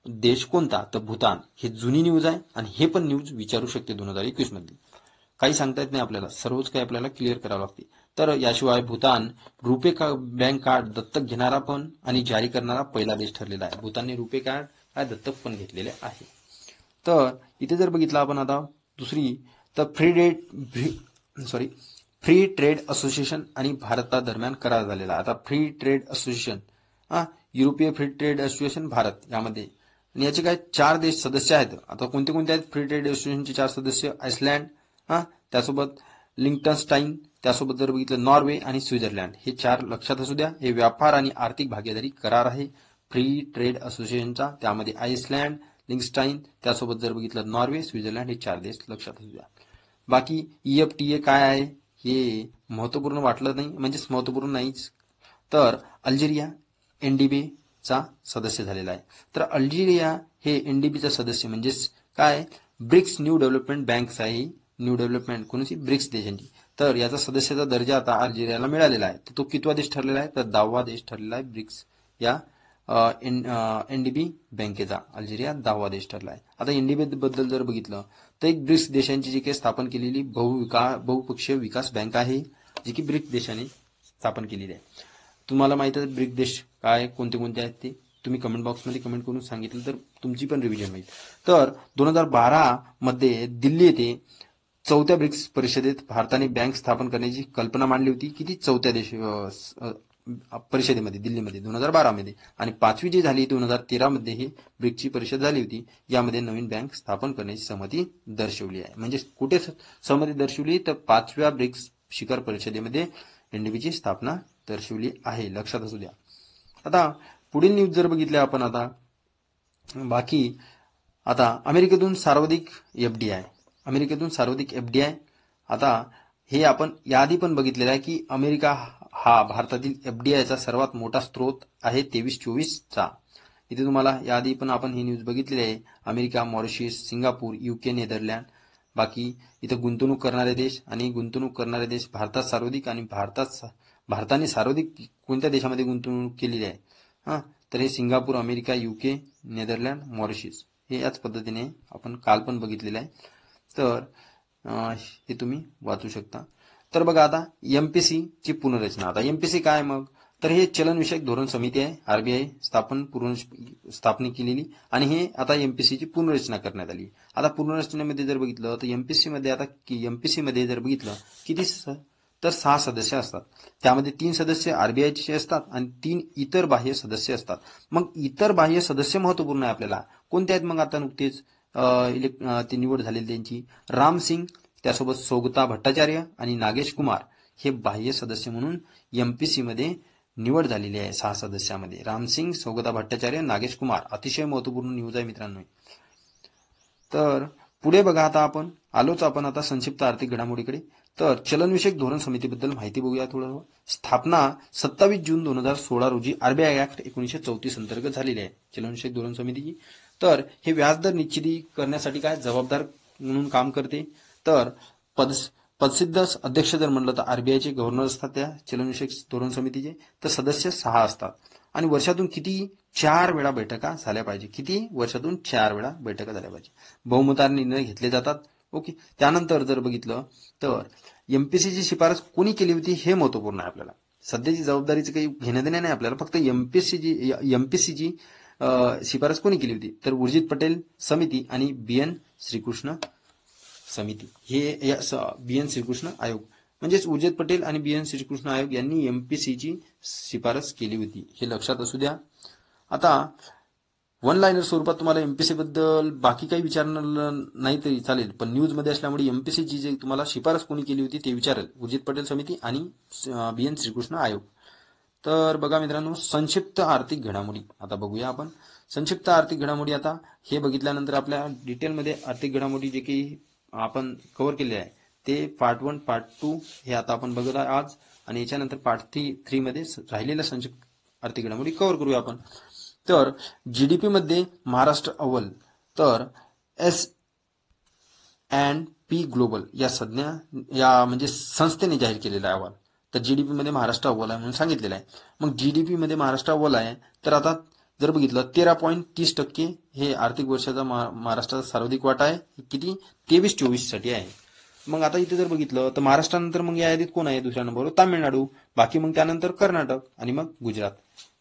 देश कोणता, तर भूतान. हे जुनी न्यूज आहे आणि हे पण न्यूज विचारू शकते 2021 मध्ये. काही सांगता येत नाही आपल्याला, सर्वच काही आपल्याला क्लिअर करावं लागते. तर याशिवाय भूतान रुपे बँक कार्ड दत्तक घेणारा पण आणि जारी करणारा पहिला देश ठरलेला आहे. भूतानने रुपे कार्ड हा दत्तक पण घेतलेले आहे. तर इथे जर बघितलं आपण आता दुसरी, तर फ्री ट्रेड असोसिएशन आणि भारतादरम्यान करार झालेला. आता फ्री ट्रेड असोसिएशन, युरोपीय फ्री ट्रेड असोसिएशन भारत यामध्ये, आणि याचे काय 4 देश सदस्य आहेत. आता कोणते कोणते आहेत फ्री ट्रेड असोसिएशनचे 4 सदस्य, आइसलँड, त्यासोबत लिंक्टनस्टाईन, त्यासोबत जर बघितलं नॉर्वे आणि स्वित्झर्लंड. हे 4 लक्षात असू द्या. हे व्यापार आणि आर्थिक भागीदारी करार आहे फ्री ट्रेड असोसिएशनचा. त्यामध्ये आइसलँड, लिंक्टनस्टाईन, त्यासोबत जर बघितलं नॉर्वे, स्वित्झर्लंड, हे 4 देश लक्षात असू द्या. बाकी EFTA काय आहे हे महत्वपूर्ण वाटलं नाही, म्हणजेच महत्वपूर्ण नाहीच. तर अल्जेरिया एनडीबीचा सदस्य झालेला आहे. तर अल्जेरिया हे एनडीबीचा सदस्य म्हणजेच काय, ब्रिक्स न्यू डेव्हलपमेंट बँक आहे. न्यू डेव्हलपमेंट कोणाची, ब्रिक्स देशांची. तर याचा सदस्याचा दर्जा आता अल्जेरियाला मिळालेला आहे. तर तो कितवा देश ठरलेला आहे, तर 10वा देश ठरलेला आहे. ब्रिक्स या एनडीबी बँकेचा अल्जेरिया 10वा देश ठरला आहे. आता एनडीबी बद्दल जर बघितलं तर एक ब्रिक्स देशांची जी काही स्थापन केलेली बहुपक्षीय विकास बँक आहे, जी की ब्रिक्स देशाने स्थापन केलेली आहे. तुम्हाला माहिती आहे ब्रिक्स देश काय कोणते कोणते आहेत ते तुम्ही कमेंट बॉक्समध्ये कमेंट करून सांगितलं तर तुमची पण रिव्हिजन होईल. तर 2012 मध्ये दिल्ली येथे 4थ्या ब्रिक्स परिषदेत भारताने बँक स्थापन करण्याची कल्पना मांडली होती. किती, 4थ्या परिषदेमध्ये दिल्लीमध्ये 2012 मध्ये. आणि 5वी जी झाली 2013 मध्ये ही ब्रिक्सची परिषद झाली होती. यामध्ये नवीन बँक स्थापन करण्याची सहमती दर्शवली आहे. म्हणजे कुठे सहमती दर्शवली, तर 5व्या ब्रिक्स शिखर परिषदेमध्ये एनडीबीची स्थापना दर्शवली आहे. लक्षात असू द्या. आता पुढील न्यूज जर बघितल्या आपण आता बाकी, आता अमेरिकेतून सर्वाधिक एफडीआय. आता हे आपण याआधी पण बघितलेलं आहे की अमेरिका हा भारतातील एफडीआयचा सर्वात मोठा स्रोत आहे 23-24चा. इथे तुम्हाला याआधी पण आपण ही न्यूज बघितलेली आहे. America, Mauritius, Singapore, UK, Netherland. बाकी इथं गुंतवणूक करणारे देश आणि गुंतवणूक करणारे देश भारतात सर्वाधिक, आणि भारताने सर्वाधिक कोणत्या देशामध्ये गुंतवणूक केलेली आहे, तर हे Singapore, America, UK, Netherland, Mauritius. हे याच पद्धतीने आपण काल पण बघितलेलं आहे. तर हे तुम्ही वाचू शकता. तर बघा आता MPC ची पुनर्रचना. आता MPC काय मग, तर हे चलनविषयक धोरण समिती आहे, RBI स्थापना केलेली, आणि हे आता MPC ची पुनर्रचना करण्यात आली. आता पुनर्रचनेमध्ये जर बघितलं तर MPC मध्ये जर बघितलं किती, तर 6 सदस्य असतात. त्यामध्ये 3 सदस्य RBIचे असतात आणि 3 इतर बाह्य सदस्य असतात. मग इतर बाह्य सदस्य महत्वपूर्ण आहे आपल्याला. कोणते आहेत मग, आता नुकतेच ती निवड झालेली त्यांची, राम सिंग, त्यासोबत सौगता भट्टाचार्य आणि नागेश कुमार हे बाह्य सदस्य म्हणून MPC मध्ये निवड झालेली आहे. 6 सदस्यामध्ये रामसिंग, सौगता भट्टाचार्य, नागेश कुमार. अतिशय महत्वपूर्ण न्यूज आहे मित्रांनो. तर पुढे बघा आता आपण आलोच आपण आता संक्षिप्त आर्थिक घडामोडीकडे. तर चलनविषयक धोरण समितीबद्दल माहिती बघूया थोडं. स्थापना 27 जून 2016 रोजी आरबीआय ऍक्ट 1934 अंतर्गत झालेली आहे चलनविषयक धोरण समितीची. तर हे व्याजदर निश्चिती करण्यासाठी काय जबाबदार म्हणून काम करते. तर पदसिद्ध अध्यक्ष जर म्हणलं तर आरबीआयचे गव्हर्नर असतात त्या चलनविषयक धोरण समितीचे. तर सदस्य 6 असतात आणि वर्षातून किती 4 वेळा बैठका झाल्या पाहिजे. किती वर्षातून 4 वेळा बैठका झाल्या पाहिजे. बहुमताने निर्णय घेतले जातात. ओके. त्यानंतर जर बघितलं तर एमपीसीची शिफारस कोणी केली होती हे महत्वपूर्ण आहे आपल्याला. सध्याची जबाबदारीचं काही घेणं देणं नाही आपल्याला, फक्त एमपीसीची शिफारस कोणी केली होती. तर उर्जित पटेल समिती आणि बीएन श्रीकृष्ण समिती. हे बीएन श्रीकृष्ण आयोग म्हणजेच उर्जित पटेल आणि बीएन श्रीकृष्ण आयोग यांनी एमपीसीची शिफारस केली होती, हे लक्षात असू द्या. आता वन लाईनर स्वरूपात तुम्हाला एमपीसी बद्दल बाकी काही विचारणार नाही तरी चालेल, पण न्यूज मध्ये असल्यामुळे एमपीसीची जे तुम्हाला शिफारस कोणी केली होती ते विचारेल. उर्जित पटेल समिती आणि बीएन श्रीकृष्ण आयोग. तर बघा मित्रांनो, संक्षिप्त आर्थिक घडामोडी आता बघूया आपण. संक्षिप्त आर्थिक घडामोडी आता हे बघितल्यानंतर आपल्या डिटेलमध्ये आर्थिक घडामोडी जे काही आपण कव्हर केले आहे ते पार्ट 1 पार्ट 2 हे आता आपण बघत आहे आज, आणि याच्यानंतर पार्ट 3 मध्ये राहिलेल्या संक्षिप्त आर्थिक घडामोडी कव्हर करूया आपण. तर जीडीपी मध्ये महाराष्ट्र अव्वल. तर S&P ग्लोबल या म्हणजे संस्थेने जाहीर केलेला अहवाल. तर जीडीपी मध्ये महाराष्ट्र अव्वल आहे म्हणून सांगितलेलं आहे. मग जीडीपी मध्ये महाराष्ट्र अव्वल आहे. तर आता जर बघितलं 13.30% हे आर्थिक वर्षाचा महाराष्ट्राचा सर्वाधिक वाटा आहे. किती 23-24 साठी आहे. मग आता इथे जर बघितलं तर महाराष्ट्रानंतर मग या यादीत कोण आहे दुसऱ्या नंबरवर, तामिळनाडू. बाकी मग त्यानंतर कर्नाटक आणि मग गुजरात.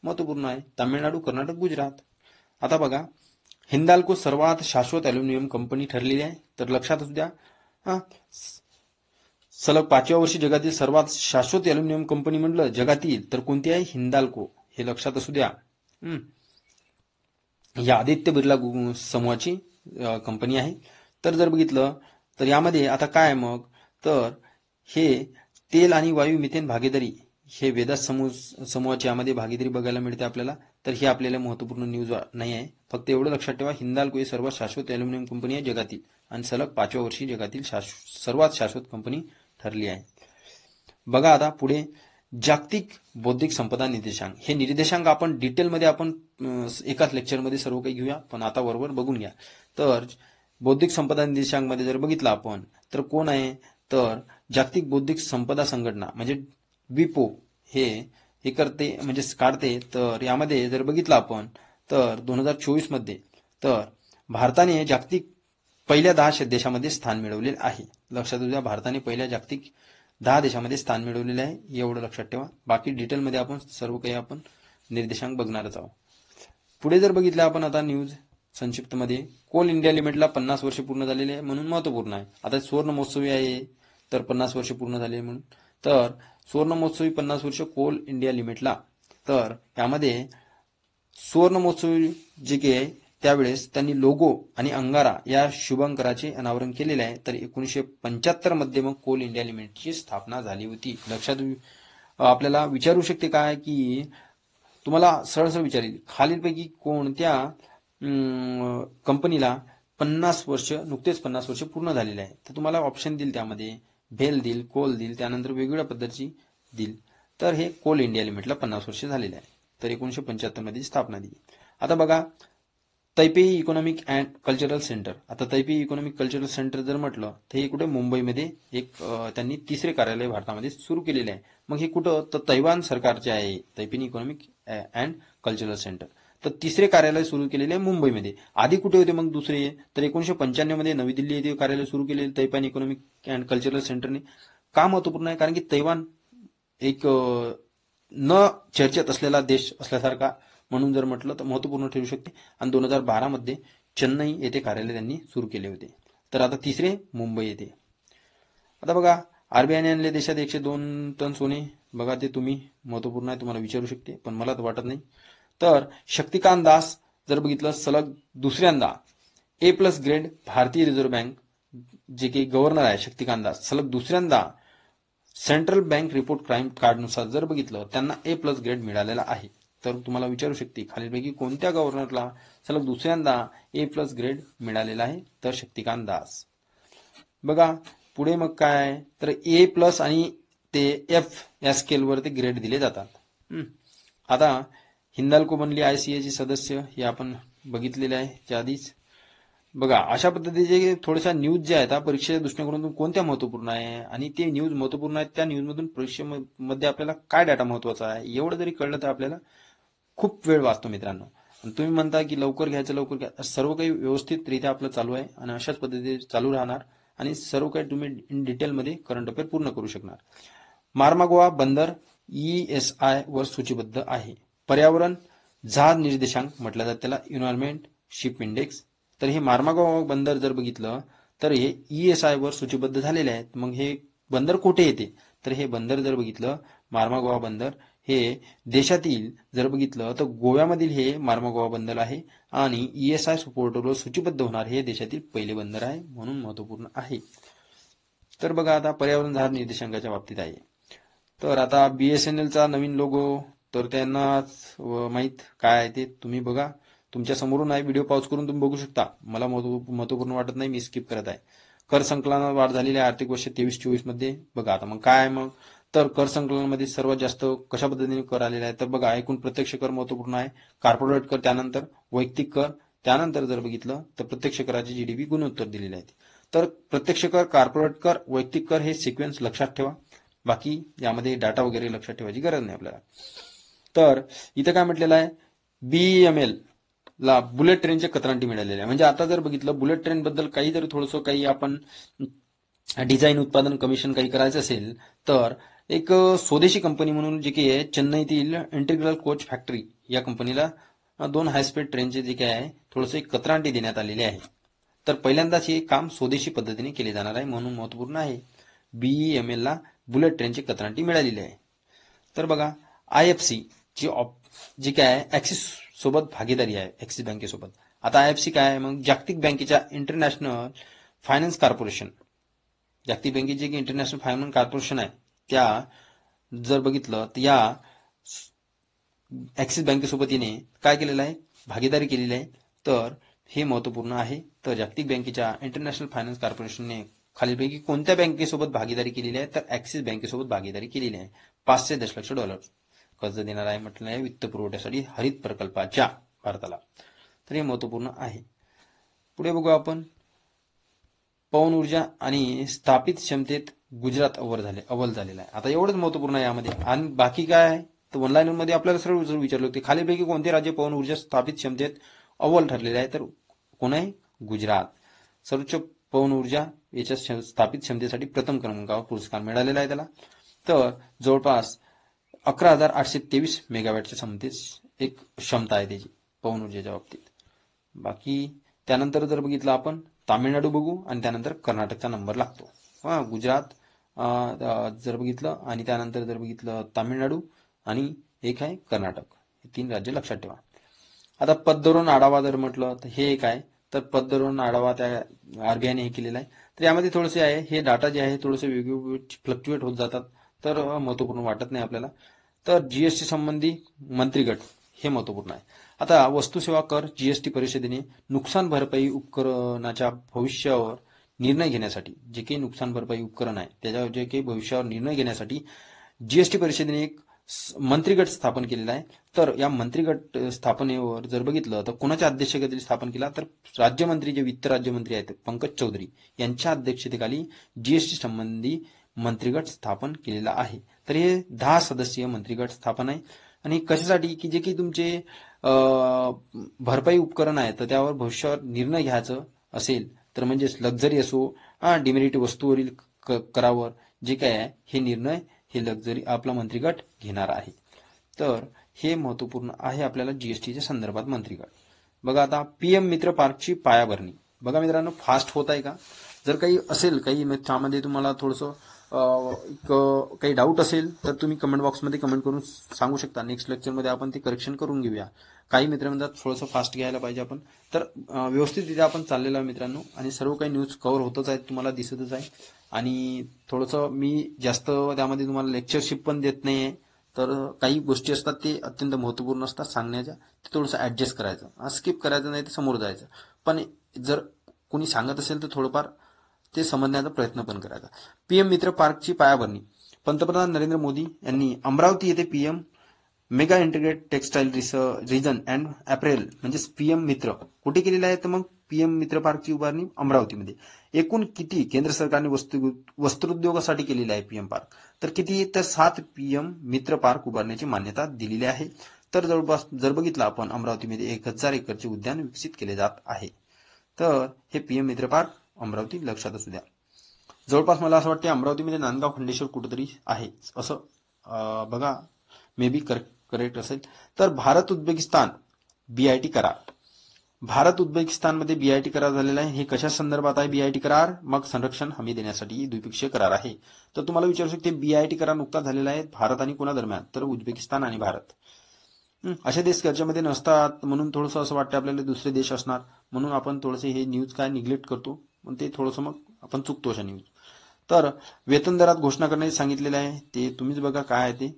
महत्वपूर्ण आहे तामिळनाडू, कर्नाटक, गुजरात. आता बघा, हिंदाल्को सर्वात शाश्वत अॅल्युमिनियम कंपनी ठरलेली आहे. तर लक्षात असू द्या, सलग 5व्या वर्षी जगातील सर्वात शाश्वत अॅल्युमिनियम कंपनी म्हटलं जगातील तर कोणती आहे, हिंदाल्को. हे लक्षात असू द्या. या आदित्य बिर्ला समूहाची कंपनी आहे. तर जर बघितलं तर यामध्ये आता काय मग, तर हे तेल आणि वायू मिथेन भागीदारी हे वेदास समूहाची यामध्ये भागीदारी बघायला मिळते आपल्याला. तर ही आपल्याला महत्वपूर्ण न्यूज नाही आहे. फक्त एवढं लक्षात ठेवा, हिंदाल्को ही सर्वात शाश्वत अॅल्युमिनियम कंपनी आहे जगातील आणि सलग 5व्या वर्षी जगातील सर्वात शाश्वत कंपनी ठरली आहे. बघा आता पुढे जागतिक बौद्धिक संपदा निर्देशांक. हे निर्देशांक आपण डिटेलमध्ये आपण एकाच लेक्चरमध्ये सर्व काही घेऊया, पण आता बरोबर बघून घ्या. तर बौद्धिक संपदा निर्देशांक मध्ये जर बघितलं आपण तर कोण आहे, तर जागतिक बौद्धिक संपदा संघटना म्हणजे विपो हे करते म्हणजे काढते. तर यामध्ये जर बघितलं आपण तर 2024 मध्ये तर भारताने जागतिक पहिल्या 10 देशामध्ये स्थान मिळवलेले आहे. लक्षात घ्या, भारताने पहिल्या जागतिक 10 देशामध्ये स्थान मिळवलेले आहे, एवढं लक्षात ठेवा. बाकी डिटेलमध्ये आपण सर्व काही आपण निर्देशांक बघणारच आहोत. पुढे जर बघितलं आपण आता न्यूज संक्षिप्त मध्ये, कोल इंडिया लिमिटेडला 50 वर्ष पूर्ण झालेले आहे म्हणून महत्वपूर्ण आहे. आता सुवर्ण महोत्सवी आहे तर 50 वर्ष पूर्ण झाले म्हणून. तर सुवर्ण महोत्सवी 50 वर्ष कोल इंडिया लिमिटेडला. तर यामध्ये सुवर्ण महोत्सवी जे काही आहे त्यावेळेस त्यांनी लोगो आणि अंगारा या शुभंकराचे अनावरण केलेले आहे. तर 1975 मध्ये मग कोल इंडिया लिमिटेडची स्थापना झाली होती. लक्षात आपल्याला विचारू शकते काय की तुम्हाला सरळ विचारेल खालीलपैकी कोणत्या कंपनीला 50 वर्ष नुकतेच 50 वर्ष पूर्ण झालेले आहे. तर तुम्हाला ऑप्शन देईल, त्यामध्ये भेल देईल, कोल देईल, त्यानंतर वेगवेगळ्या पद्धतीची देईल. तर हे कोल इंडिया लिमिटेडला 50 वर्ष झालेले आहे. तर 1975 मध्ये स्थापना दिली. आता बघा, Taipei economic and cultural centre. आता तैपेई इकॉनॉमिक कल्चरल सेंटर जर म्हटलं तर हे कुठे मुंबईमध्ये एक त्यांनी तिसरे कार्यालय भारतामध्ये सुरू केलेले आहे. मग हे कुठं, तर तैवान सरकारचे आहे Taipei economic and cultural centre. तर तिसरे कार्यालय सुरू केलेले आहे मुंबईमध्ये. आधी कुठे होते मग दुसरे, तर 1995 मध्ये नवी दिल्ली येथे कार्यालय सुरू केलेले तैवान इकॉनॉमिक अँड कल्चरल सेंटरने. का महत्वपूर्ण आहे, कारण की तैवान एक न चर्चेत असलेला देश असल्यासारखा म्हणून जर म्हटलं तर महत्वपूर्ण ठरू शकते. आणि 2012 मध्ये चेन्नई येथे कार्यालय त्यांनी सुरू केले होते. तर आता तिसरे मुंबई येथे. आता बघा, आरबीआयने आणले देशात 102 टन सोने. बघा ते तुम्ही महत्वपूर्ण आहे, तुम्हाला विचारू शकते पण मला तर वाटत नाही. तर शक्तिकांत दास जर बघितलं सलग दुसऱ्यांदा A+ ग्रेड भारतीय रिझर्व्ह बँक जे काही गव्हर्नर आहे शक्तिकांत दास, सलग दुसऱ्यांदा सेंट्रल बँक रिपोर्ट क्राईम कार्डनुसार जर बघितलं त्यांना A+ ग्रेड मिळालेला आहे. तर तुम्हाला विचारू शकते खालीलपैकी कोणत्या गव्हर्नरला सलग दुसऱ्यांदा A+ ग्रेड मिळालेला आहे, तर शक्तिकांत दास. बघा पुढे मग काय आहे तर A+ आणि ते F या स्केलवर ते ग्रेड दिले जातात. आता हिंदाल्को बनली ICAचे सदस्य हे आपण बघितलेले आहे त्या आधीच. बघा अशा पद्धतीचे थोड्याशा न्यूज ज्या आहेत परीक्षेच्या दृष्टिकोनातून कोणत्या महत्वपूर्ण आहे आणि ते न्यूज महत्वपूर्ण आहेत त्या न्यूजमधून परीक्षेमध्ये आपल्याला काय डाटा महत्वाचा आहे एवढं जरी कळलं तर आपल्याला खूप वेळ वाचतो मित्रांनो. तुम्ही म्हणता की लवकर घ्यायचं लवकर घ्या, सर्व काही व्यवस्थितरित्या आपलं चालू आहे आणि अशाच पद्धतीने चालू राहणार आणि सर्व काही तुम्ही इन डिटेलमध्ये करंट अफेअर पूर्ण करू शकणार. मार्मागोवा बंदर ESI वर सूचीबद्ध आहे. पर्यावरण जहाज निर्देशांक म्हटलं जातं त्याला, एन्व्हायरमेंट शिप इंडेक्स. तर हे मार्मागोवा बंदर जर बघितलं तर हे ESI वर सूचीबद्ध झालेले आहेत. मग हे बंदर कुठे येते तर हे बंदर जर बघितलं मार्मागोवा बंदर हे देशातील जर बघितलं तर गोव्यामधील हे मार्मागोवा बंदर आहे आणि ESI पोर्टलवर सूचीबद्ध होणार हे देशातील पहिले बंदर आहे म्हणून महत्वपूर्ण आहे. तर बघा आता पर्यावरण जहाज निर्देशांकाच्या बाबतीत आहे. तर आता BSNLचा नवीन लोगो तर त्यांना माहीत काय आहे ते तुम्ही बघा, तुमच्या समोरून आहे, व्हिडिओ पॉज करून तुम्ही बघू शकता. मला महत्वपूर्ण वाटत नाही, मी स्किप करत आहे. कर संकलनात वाढ झालेली आहे आर्थिक वर्ष 23-24 मध्ये. बघा आता मग काय आहे मग तर कर संकलनामध्ये सर्वात जास्त कशा पद्धतीने कर आलेला आहे तर बघा एकूण प्रत्यक्ष कर महत्वपूर्ण आहे, कॉर्पोरेट कर, त्यानंतर वैयक्तिक कर, त्यानंतर जर बघितलं तर प्रत्यक्ष कराचे GDP गुणोत्तर दिलेले आहेत. तर प्रत्यक्ष कर, कॉर्पोरेट कर, वैयक्तिक कर हे सिक्वेन्स लक्षात ठेवा. बाकी यामध्ये डाटा वगैरे लक्षात ठेवायची गरज नाही आपल्याला. तर इथं काय म्हटलेलं आहे BEML ला बुलेट ट्रेनचे कंत्राटी मिळालेले आहे. म्हणजे आता जर बघितलं बुलेट ट्रेन बद्दल काही जर थोडंसं काही आपण डिझाईन उत्पादन कमिशन काही करायचं असेल तर एक स्वदेशी कंपनी म्हणून जे की आहे चेन्नईतील इंटिग्रल कोच फॅक्टरी या कंपनीला 2 हायस्पीड ट्रेनचे जे काय आहे थोडंसं एक कंत्राटी देण्यात आलेली आहे. तर पहिल्यांदाच हे काम स्वदेशी पद्धतीने केले जाणार आहे म्हणून महत्वपूर्ण आहे. BEML ला बुलेट ट्रेनची कंत्राटी मिळालेली आहे. तर बघा IFC जी काय आहे ऍक्सिस सोबत भागीदारी आहे, ऍक्सिस बँकेसोबत. आता IFC काय आहे मग जागतिक बँकेच्या इंटरनॅशनल फायनान्स कॉर्पोरेशन, जागतिक बँकेची जी इंटरनॅशनल फायनान्स कॉर्पोरेशन आहे त्या जर बघितलं तर या ऍक्सिस बँकेसोबत येणे काय केलेलं आहे भागीदारी केलेली आहे. तर हे महत्वपूर्ण आहे. तर जागतिक बँकेच्या इंटरनॅशनल फायनान्स कॉर्पोरेशनने खालीलपैकी कोणत्या बँकेसोबत भागीदारी केलेली आहे तर ऍक्सिस बँकेसोबत भागीदारी केलेली आहे. $500 दशलक्ष कर्ज देणार आहे म्हटलं आहे वित्त पुरवठ्यासाठी हरित प्रकल्पाच्या भारताला. तर हे महत्वपूर्ण आहे. पुढे बघू आपण पवन ऊर्जा आणि स्थापित क्षमतेत गुजरात अव्वल झालेला आहे. आता एवढंच महत्वपूर्ण आहे यामध्ये. आणि बाकी काय आहे तर ऑनलाईन मध्ये आपल्याला सर्व विचारलं होते खालीलपैकी कोणते राज्य पवन ऊर्जा स्थापित क्षमतेत अव्वल ठरलेले आहे तर कोण आहे गुजरात. सर्वोच्च पवन ऊर्जा याच्या स्थापित क्षमतेसाठी प्रथम क्रमांकावर पुरस्कार मिळालेला आहे त्याला. तर जवळपास 11,823 मेगावॅटच्या क्षमतेत एक क्षमता आहे त्याची पवन ऊर्जेच्या बाबतीत. बाकी त्यानंतर जर बघितलं आपण तामिळनाडू बघू आणि त्यानंतर कर्नाटकचा नंबर लागतो. गुजरात जर बघितलं आणि त्यानंतर जर बघितलं तामिळनाडू आणि एक आहे कर्नाटक, हे 3 राज्य लक्षात ठेवा. आता पतधोरण आढावा जर म्हटलं तर हे एक आहे. तर पतधोरण आढावा त्या RBI ने हे केलेला आहे. तर यामध्ये थोडेसे आहे हे डाटा जे आहे थोडेसे वेगवेगळे फ्लक्च्युएट होत जातात तर महत्वपूर्ण वाटत नाही आपल्याला. तर GST संबंधी मंत्रिगट हे महत्वपूर्ण आहे. आता वस्तू सेवा कर GST परिषदेने नुकसान भरपाई उपकरणाच्या भविष्यावर निर्णय घेण्यासाठी जे काही नुकसान भरपाई उपकरण आहे त्याच्यावर जे काही भविष्यावर निर्णय घेण्यासाठी GST परिषदेने एक मंत्रिगट स्थापन केलेला आहे. तर या मंत्रिगट स्थापनेवर जर बघितलं तर कोणाच्या अध्यक्षतेखाली स्थापन केला तर राज्यमंत्री जे वित्त राज्यमंत्री आहेत पंकज चौधरी यांच्या अध्यक्षतेखाली GST संबंधी मंत्रिगट स्थापन केलेला आहे. तर हे 10 सदस्यीय मंत्रिगट स्थापन आहे. आणि कशासाठी की जे काही तुमचे भरपाई उपकरण आहे तर त्यावर भविष्यावर निर्णय घ्यायचं असेल तर म्हणजेच लक्झरी असो डिमेरिट वस्तूवरील करावर जे काय आहे हे निर्णय हे लक्झरी आपला मंत्रिगट घेणार आहे. तर हे महत्वपूर्ण आहे आपल्याला GSTच्या संदर्भात मंत्रिगट. बघा आता PM मित्र पार्कची पायाभरणी. बघा मित्रांनो फास्ट होत आहे का, जर काही असेल काही त्यामध्ये तुम्हाला थोडंसं काही डाऊट असेल तर तुम्ही कमेंट बॉक्समध्ये कमेंट करून सांगू शकता. नेक्स्ट लेक्चरमध्ये आपण ते करेक्शन करून घेऊया. काही मित्र म्हणतात थोडंसं फास्ट घ्यायला पाहिजे आपण, तर व्यवस्थितरित्या आपण चाललेलो आहे मित्रांनो आणि सर्व काही न्यूज कव्हर होतच आहेत तुम्हाला दिसतच आहे. आणि थोडंसं मी जास्त त्यामध्ये तुम्हाला लेक्चरशिप पण देत नाही आहे. तर काही गोष्टी असतात ते अत्यंत महत्त्वपूर्ण असतात सांगण्याच्या, ते थोडंसं ऍडजस्ट करायचं, स्किप करायचं नाही तर समोर जायचं. पण जर कोणी सांगत असेल तर थोडंफार ते समजण्याचा प्रयत्न पण करायचा. पीएम मित्र पार्कची पायाभरणी. पंतप्रधान नरेंद्र मोदी यांनी अमरावती येथे PM mega integrated textile region and apparel म्हणजे पीएम मित्र कुठे केलेलं आहे, तर मग पीएम मित्र पार्कची उभारणी अमरावतीमध्ये. एकूण किती केंद्र सरकारने वस्त्रोद्योगासाठी केलेले आहे पीएम पार्क, तर किती, तर 7 पीएम मित्र पार्क उभारण्याची मान्यता दिलेली आहे. तर जवळपास जर बघितलं आपण अमरावतीमध्ये 1000 एकरचे उद्यान विकसित केले जात आहे. तर हे पीएम मित्र पार्क अमरावती लक्षात असू द्या. जवळपास मला असं वाटते अमरावतीमध्ये नांदगाव खंडेश्वर कुठेतरी आहे असं बघा, मे बी करेक्ट असेल. तर भारत उझबेकिस्तान बीआयटी करार. भारत उझबेकिस्तानमध्ये बीआयटी करार झालेला आहे. हे कशा संदर्भात आहे बीआयटी करार, मग संरक्षण हमी देण्यासाठी द्विपक्षीय करार आहे. तर तुम्हाला विचारू शकते बीआयटी करार नुकताच झालेला आहे भारत आणि कोणा दरम्यान, तर उझबेकिस्तान आणि भारत. असे देश चर्चेमध्ये नसतात म्हणून थोडंसं असं वाटतं आपल्याला दुसरे देश असणार, म्हणून आपण थोडंसं हे न्यूज काय निग्लेक्ट करतो, पण ते थोडंसं मग आपण चुकतो अशा न्यूज. तर वेतन दरात घोषणा करण्याचे सांगितलेले आहे, ते तुम्हीच बघा काय आहे ते.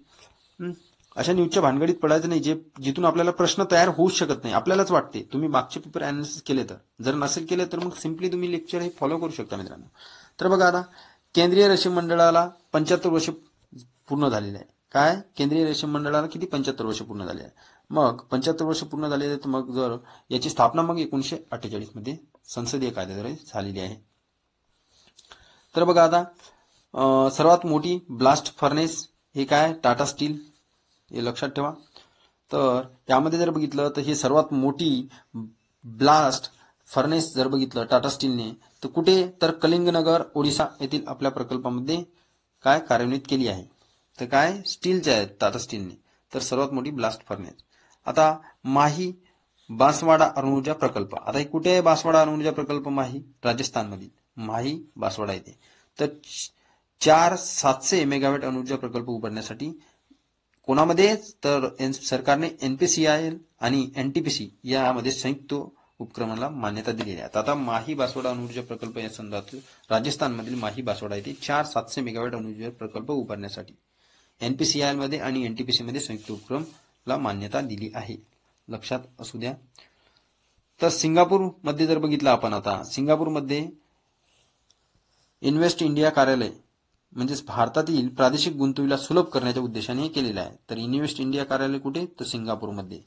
अशा न्यूजच्या भानगडीत पडायचं नाही जिथून आपल्याला प्रश्न तयार होऊच शकत नाही. आपल्यालाच वाटते. तुम्ही मागचे पेपर अनालिसिस केले तर, जर नसेल केले तर मग सिम्पली तुम्ही लेक्चर हे फॉलो करू शकता मित्रांनो. तर बघा आता केंद्रीय रेशीम मंडळाला 75 वर्ष पूर्ण झालेले आहे. काय, केंद्रीय रेशीम मंडळाला किती 75 वर्ष पूर्ण झाले आहे. मग 75 वर्ष पूर्ण झालेले आहेत, मग जर याची स्थापना मग 1948 मध्ये संसदीय कायद्याद्वारे झालेली आहे. तर बघा आता सर्वात मोठी ब्लास्ट फर्नेस हे काय, टाटा स्टील, हे लक्षात ठेवा. तर यामध्ये जर बघितलं तर हे सर्वात मोठी ब्लास्ट फर्नेस जर बघितलं टाटा स्टीलने तर कुठे, तर कलिंगनगर ओडिशा येथील आपल्या प्रकल्पामध्ये काय कार्यान्वित केली आहे. तर काय, स्टीलचे आहेत टाटा स्टीलने. तर सर्वात मोठी ब्लास्ट फर्नेस. आता माही बांसवाडा अणुऊर्जा प्रकल्प. आता हे कुठे आहे बांसवाडा अणुऊर्जा प्रकल्प, माही राजस्थानमधील माही बांसवाडा येथे. तर 4700 मेगावॅट अणुऊर्जा प्रकल्प उभारण्यासाठी कोणामध्ये, तर सरकारने एनपीसीआयएल आणि एनटीपीसी यामध्ये संयुक्त उपक्रमाला मान्यता दिलेली आहे. आता माही बांसवाडा अणुऊर्जा प्रकल्प या संदर्भात राजस्थानमधील माही बांसवाडा येथे 4700 मेगावॅट अणुऊर्जा प्रकल्प उभारण्यासाठी एनपीसीआयएल मध्ये आणि एनटीपीसी मध्ये संयुक्त उपक्रमाला मान्यता दिली आहे, लक्षात असू द्या. तर सिंगापूरमध्ये जर बघितलं आपण, आता सिंगापूरमध्ये इन्व्हेस्ट इंडिया कार्यालय म्हणजेच भारतातील प्रादेशिक गुंतवणुकीला सुलभ करण्याच्या उद्देशाने हे केलेलं आहे. तर इन्व्हेस्ट इंडिया कार्यालय कुठे, तर सिंगापूरमध्ये.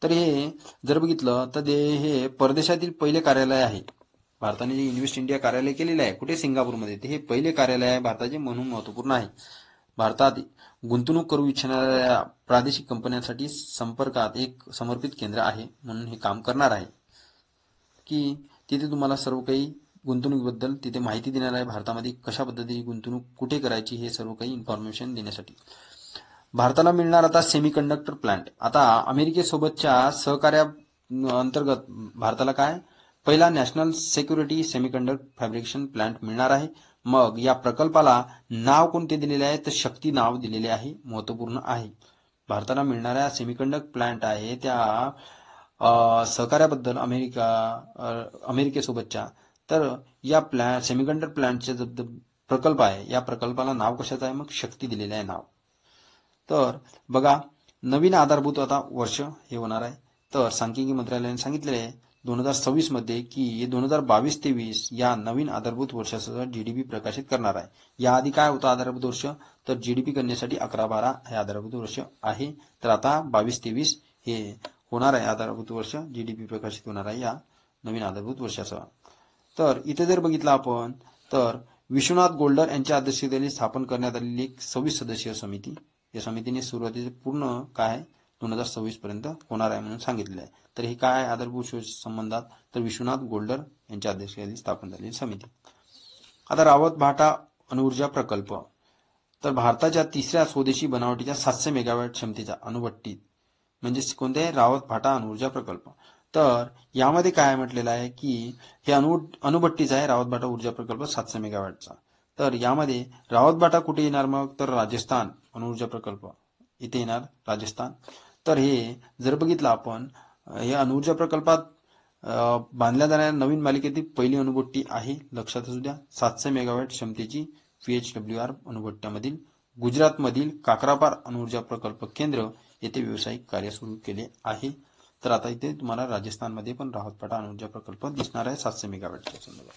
तर हे जर बघितलं तर हे परदेशातील पहिले कार्यालय आहे. भारताने जे इन्व्हेस्ट इंडिया कार्यालय केलेलं आहे कुठे, सिंगापूरमध्ये, ते हे पहिले कार्यालय आहे भारताचे, म्हणून महत्वपूर्ण आहे. भारतात गुंतवणूक करू इच्छिणाऱ्या प्रादेशिक कंपन्यांसाठी संपर्कात एक समर्पित केंद्र आहे, म्हणून हे काम करणार आहे की तिथे तुम्हाला सर्व काही गुंतवणुकीबद्दल तिथे माहिती देणार आहे. भारतामध्ये कशा पद्धतीने गुंतवणूक कुठे करायची हे सर्व काही इन्फॉर्मेशन देण्यासाठी. भारताला मिळणार आता सेमीकंडक्टर प्लांट. आता अमेरिकेसोबतच्या सहकार्या अंतर्गत भारताला काय, पहिला national security semiconductor fabrication plant मिळणार आहे. मग या प्रकल्पाला नाव कोणते दिलेले आहे, तर शक्ती नाव दिलेले आहे, महत्वपूर्ण आहे. भारताला मिळणाऱ्या सेमीकंडक्टर प्लांट आहे त्या सहकार्याबद्दल अमेरिकेसोबतच्या, तर या सेमीकंडक्टर प्लांटचे जो प्रकल्प आहे या प्रकल्पाला नाव कशाचं आहे, मग शक्ती दिलेले आहे नाव. तर बघा नवीन आधारभूत आता वर्ष हे होणार आहे. तर सांख्यिकी मंत्रालयाने सांगितलेले आहे 2026 मध्ये की 2022-23 या नवीन आधारभूत वर्षासह जीडीपी प्रकाशित करणार आहे. याआधी काय होतं आधारभूत वर्ष, तर जीडीपी करण्यासाठी 11-12 हे आधारभूत वर्ष आहे. तर आता 22-23 हे होणार आहे आधारभूत वर्ष, जीडीपी प्रकाशित होणार आहे या नवीन आधारभूत वर्षासह. तर इथे जर बघितलं आपण तर विश्वनाथ गोल्डर यांच्या अध्यक्षतेखाली स्थापन करण्यात आलेली एक 26 सदस्यीय समिती, या समितीने सुरुवातीचे पूर्ण काय 2026 पर्यंत होणार आहे म्हणून सांगितले आहे. तर हे काय आधारभूत संबंधात, तर विश्वनाथ गोल्डर यांच्या अध्यक्षतेखाली स्थापन झालेली समिती. आता रावत भाटा अणुऊर्जा प्रकल्प. तर भारताच्या तिसऱ्या स्वदेशी बनावटीच्या 700 मेगावॅट क्षमतेच्या अणुभट्टी म्हणजे कोणते, रावत भाटा अणुऊर्जा प्रकल्प. तर यामध्ये काय म्हटलेलं आहे की हे अणुभट्टीचा आहे रावत भाटा ऊर्जा प्रकल्प 700 मेगावॅटचा. तर यामध्ये रावत भाटा कुठे येणार मग, तर राजस्थान अणुऊर्जा प्रकल्प इथे येणार राजस्थान. तर हे जर बघितलं आपण या अणुऊर्जा प्रकल्पात बांधल्या जाणाऱ्या नवीन मालिकेतील पहिली अणुभट्टी आहे, लक्षात असू द्या. 700 मेगावॅट क्षमतेची PHWR अणुभट्ट्यामधील गुजरातमधील काकरापार अणुऊर्जा प्रकल्प केंद्र येथे व्यावसायिक कार्य सुरू केले आहे. तर आता इथे तुम्हाला राजस्थानमध्ये पण रावत भाटा अणुऊर्जा प्रकल्प दिसणार आहे 700 मेगावॅटच्या संदर्भात.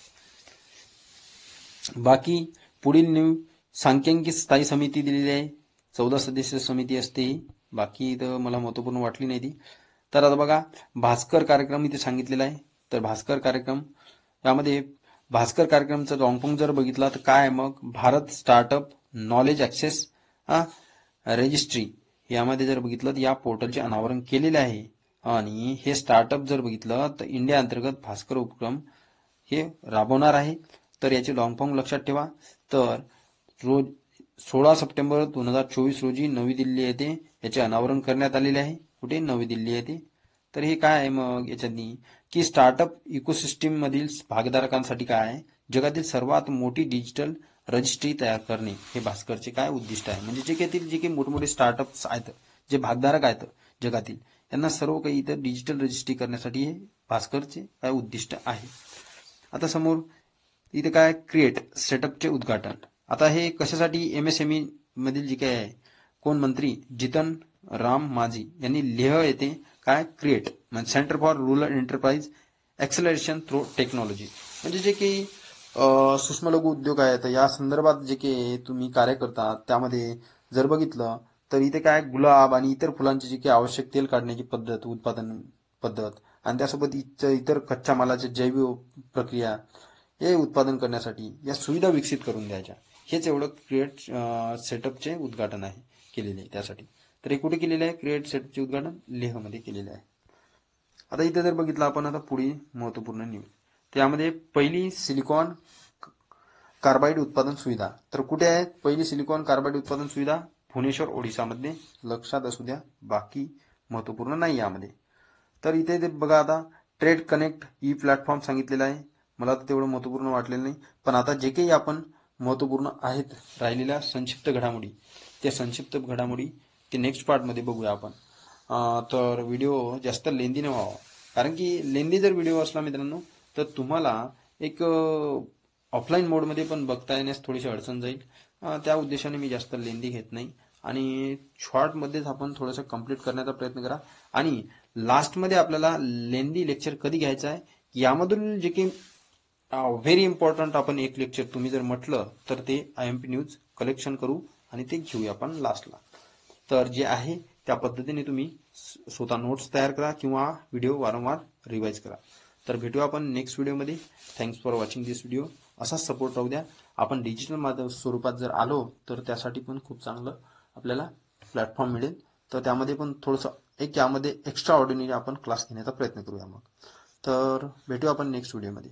बाकी पुढील सांख्यिकी स्थायी समिती दिलेली आहे, 14 सदस्य समिती असते ही. बाकी इथं मला महत्वपूर्ण वाटली नाही ती. तर आता बघा, भास्कर कार्यक्रम इथे सांगितलेला आहे. तर भास्कर कार्यक्रम, यामध्ये भास्कर कार्यक्रमचा लॉंगफॉर्म जर बघितला तर काय आहे मग, Bharat startup knowledge access registry, यामध्ये जर बघितलं तर या पोर्टलचे अनावरण केलेले आहे. आणि हे स्टार्टअप जर बघितलं तर इंडिया अंतर्गत भास्कर उपक्रम हे राबवणार आहे. तर याचे लॉंग फॉर्म लक्षात ठेवा. तर रोज 16 सप्टेंबर 2024 रोजी नवी दिल्ली येथे याचे अनावरण करण्यात आलेले आहे. कुठे? नवी दिल्ली येथे. तर हे काय आहे मग याच्यातनी, की स्टार्टअप इकोसिस्टीम मधील भागधारकांसाठी काय आहे, जगातील सर्वात मोठी डिजिटल रजिस्ट्री तयार करणे हे भास्करचे काय उद्दिष्ट आहे. म्हणजे जे काही मोठमोठे स्टार्टअप्स आहेत, जे भागधारक आहेत जगातील, यांना सर्व काही इथं डिजिटल रजिस्ट्री करण्यासाठी हे भास्करचे काय उद्दिष्ट आहे. आता समोर इथे काय, क्रिएट सेटअपचे उद्घाटन. आता हे कशासाठी, एमएसएमई मधील जे काय आहे, कोण मंत्री, जितन राम मांझी यांनी लेह येथे काय, क्रिएट म्हणजे centre for rural enterprise acceleration through technology, म्हणजे जे काही सूक्ष्म लघु उद्योग आहेत या संदर्भात जे काही तुम्ही कार्य करता, त्यामध्ये जर बघितलं तर इथे काय, गुलाब आणि इतर फुलांची जी काही आवश्यक तेल काढण्याची पद्धत, उत्पादन पद्धत, आणि त्यासोबत इतर कच्च्या मालाची जैव प्रक्रिया हे उत्पादन करण्यासाठी या सुविधा विकसित करून द्यायच्या. हेच एवढं क्रिएट सेटअपचे उद्घाटन आहे केलेले आहे त्यासाठी. तर हे कुठे केलेले आहे, क्रिएट सेटअपचे उद्घाटन लेहमध्ये केलेले आहे. आता इथे जर बघितलं आपण, आता पुढे महत्वपूर्ण न्यूज, त्यामध्ये पहिली सिलिकॉन कार्बाइड उत्पादन सुविधा. तर कुठे आहे पहिली सिलिकॉन कार्बाइड उत्पादन सुविधा, भुवनेश्वर ओडिसामध्ये. लक्षात असू द्या, बाकी महत्वपूर्ण नाही यामध्ये. तर इथे ते बघा, आता ट्रेड कनेक्ट ई प्लॅटफॉर्म सांगितलेलं आहे. मला तर तेवढं महत्वपूर्ण वाटलेलं नाही, पण आता जे काही आपण महत्वपूर्ण आहेत राहिलेल्या संक्षिप्त घडामोडी, त्या संक्षिप्त घडामोडी ते नेक्स्ट पार्टमध्ये बघूया आपण. तर व्हिडिओ जास्त लेंदी न व्हावा, कारण की लेंदी जर व्हिडिओ असला मित्रांनो तर तुम्हाला एक ऑफलाईन मोडमध्ये पण बघता येण्यास थोडीशी अडचण जाईल. त्या उद्देशाने मी जास्त लेंदी घेत नाही आणि शॉर्टमध्येच आपण थोडंसं कंप्लीट करण्याचा प्रयत्न करा. आणि लास्टमध्ये आपल्याला लेंदी लेक्चर कधी घ्यायचं आहे, यामधून जे काही व्हेरी इम्पॉर्टंट आपण एक लेक्चर तुम्ही जर म्हटलं तर ते IMP न्यूज कलेक्शन करू आणि ते घेऊया आपण लास्टला. तर जे आहे त्या पद्धतीने तुम्ही स्वतः नोट्स तयार करा किंवा व्हिडिओ वारंवार रिवाइज करा. तर भेटूया आपण नेक्स्ट व्हिडिओमध्ये. Thanks for watching this video. असाच सपोर्ट राहू द्या. आपण डिजिटल स्वरूपात जर आलो तर त्यासाठी पण खूप चांगलं आपल्याला प्लॅटफॉर्म मिळेल. तर त्यामध्ये पण थोडंसं एक यामध्ये एक्स्ट्रा ऑर्डिनरी आपण क्लास घेण्याचा प्रयत्न करूया मग. तर भेटूया आपण नेक्स्ट व्हिडिओमध्ये.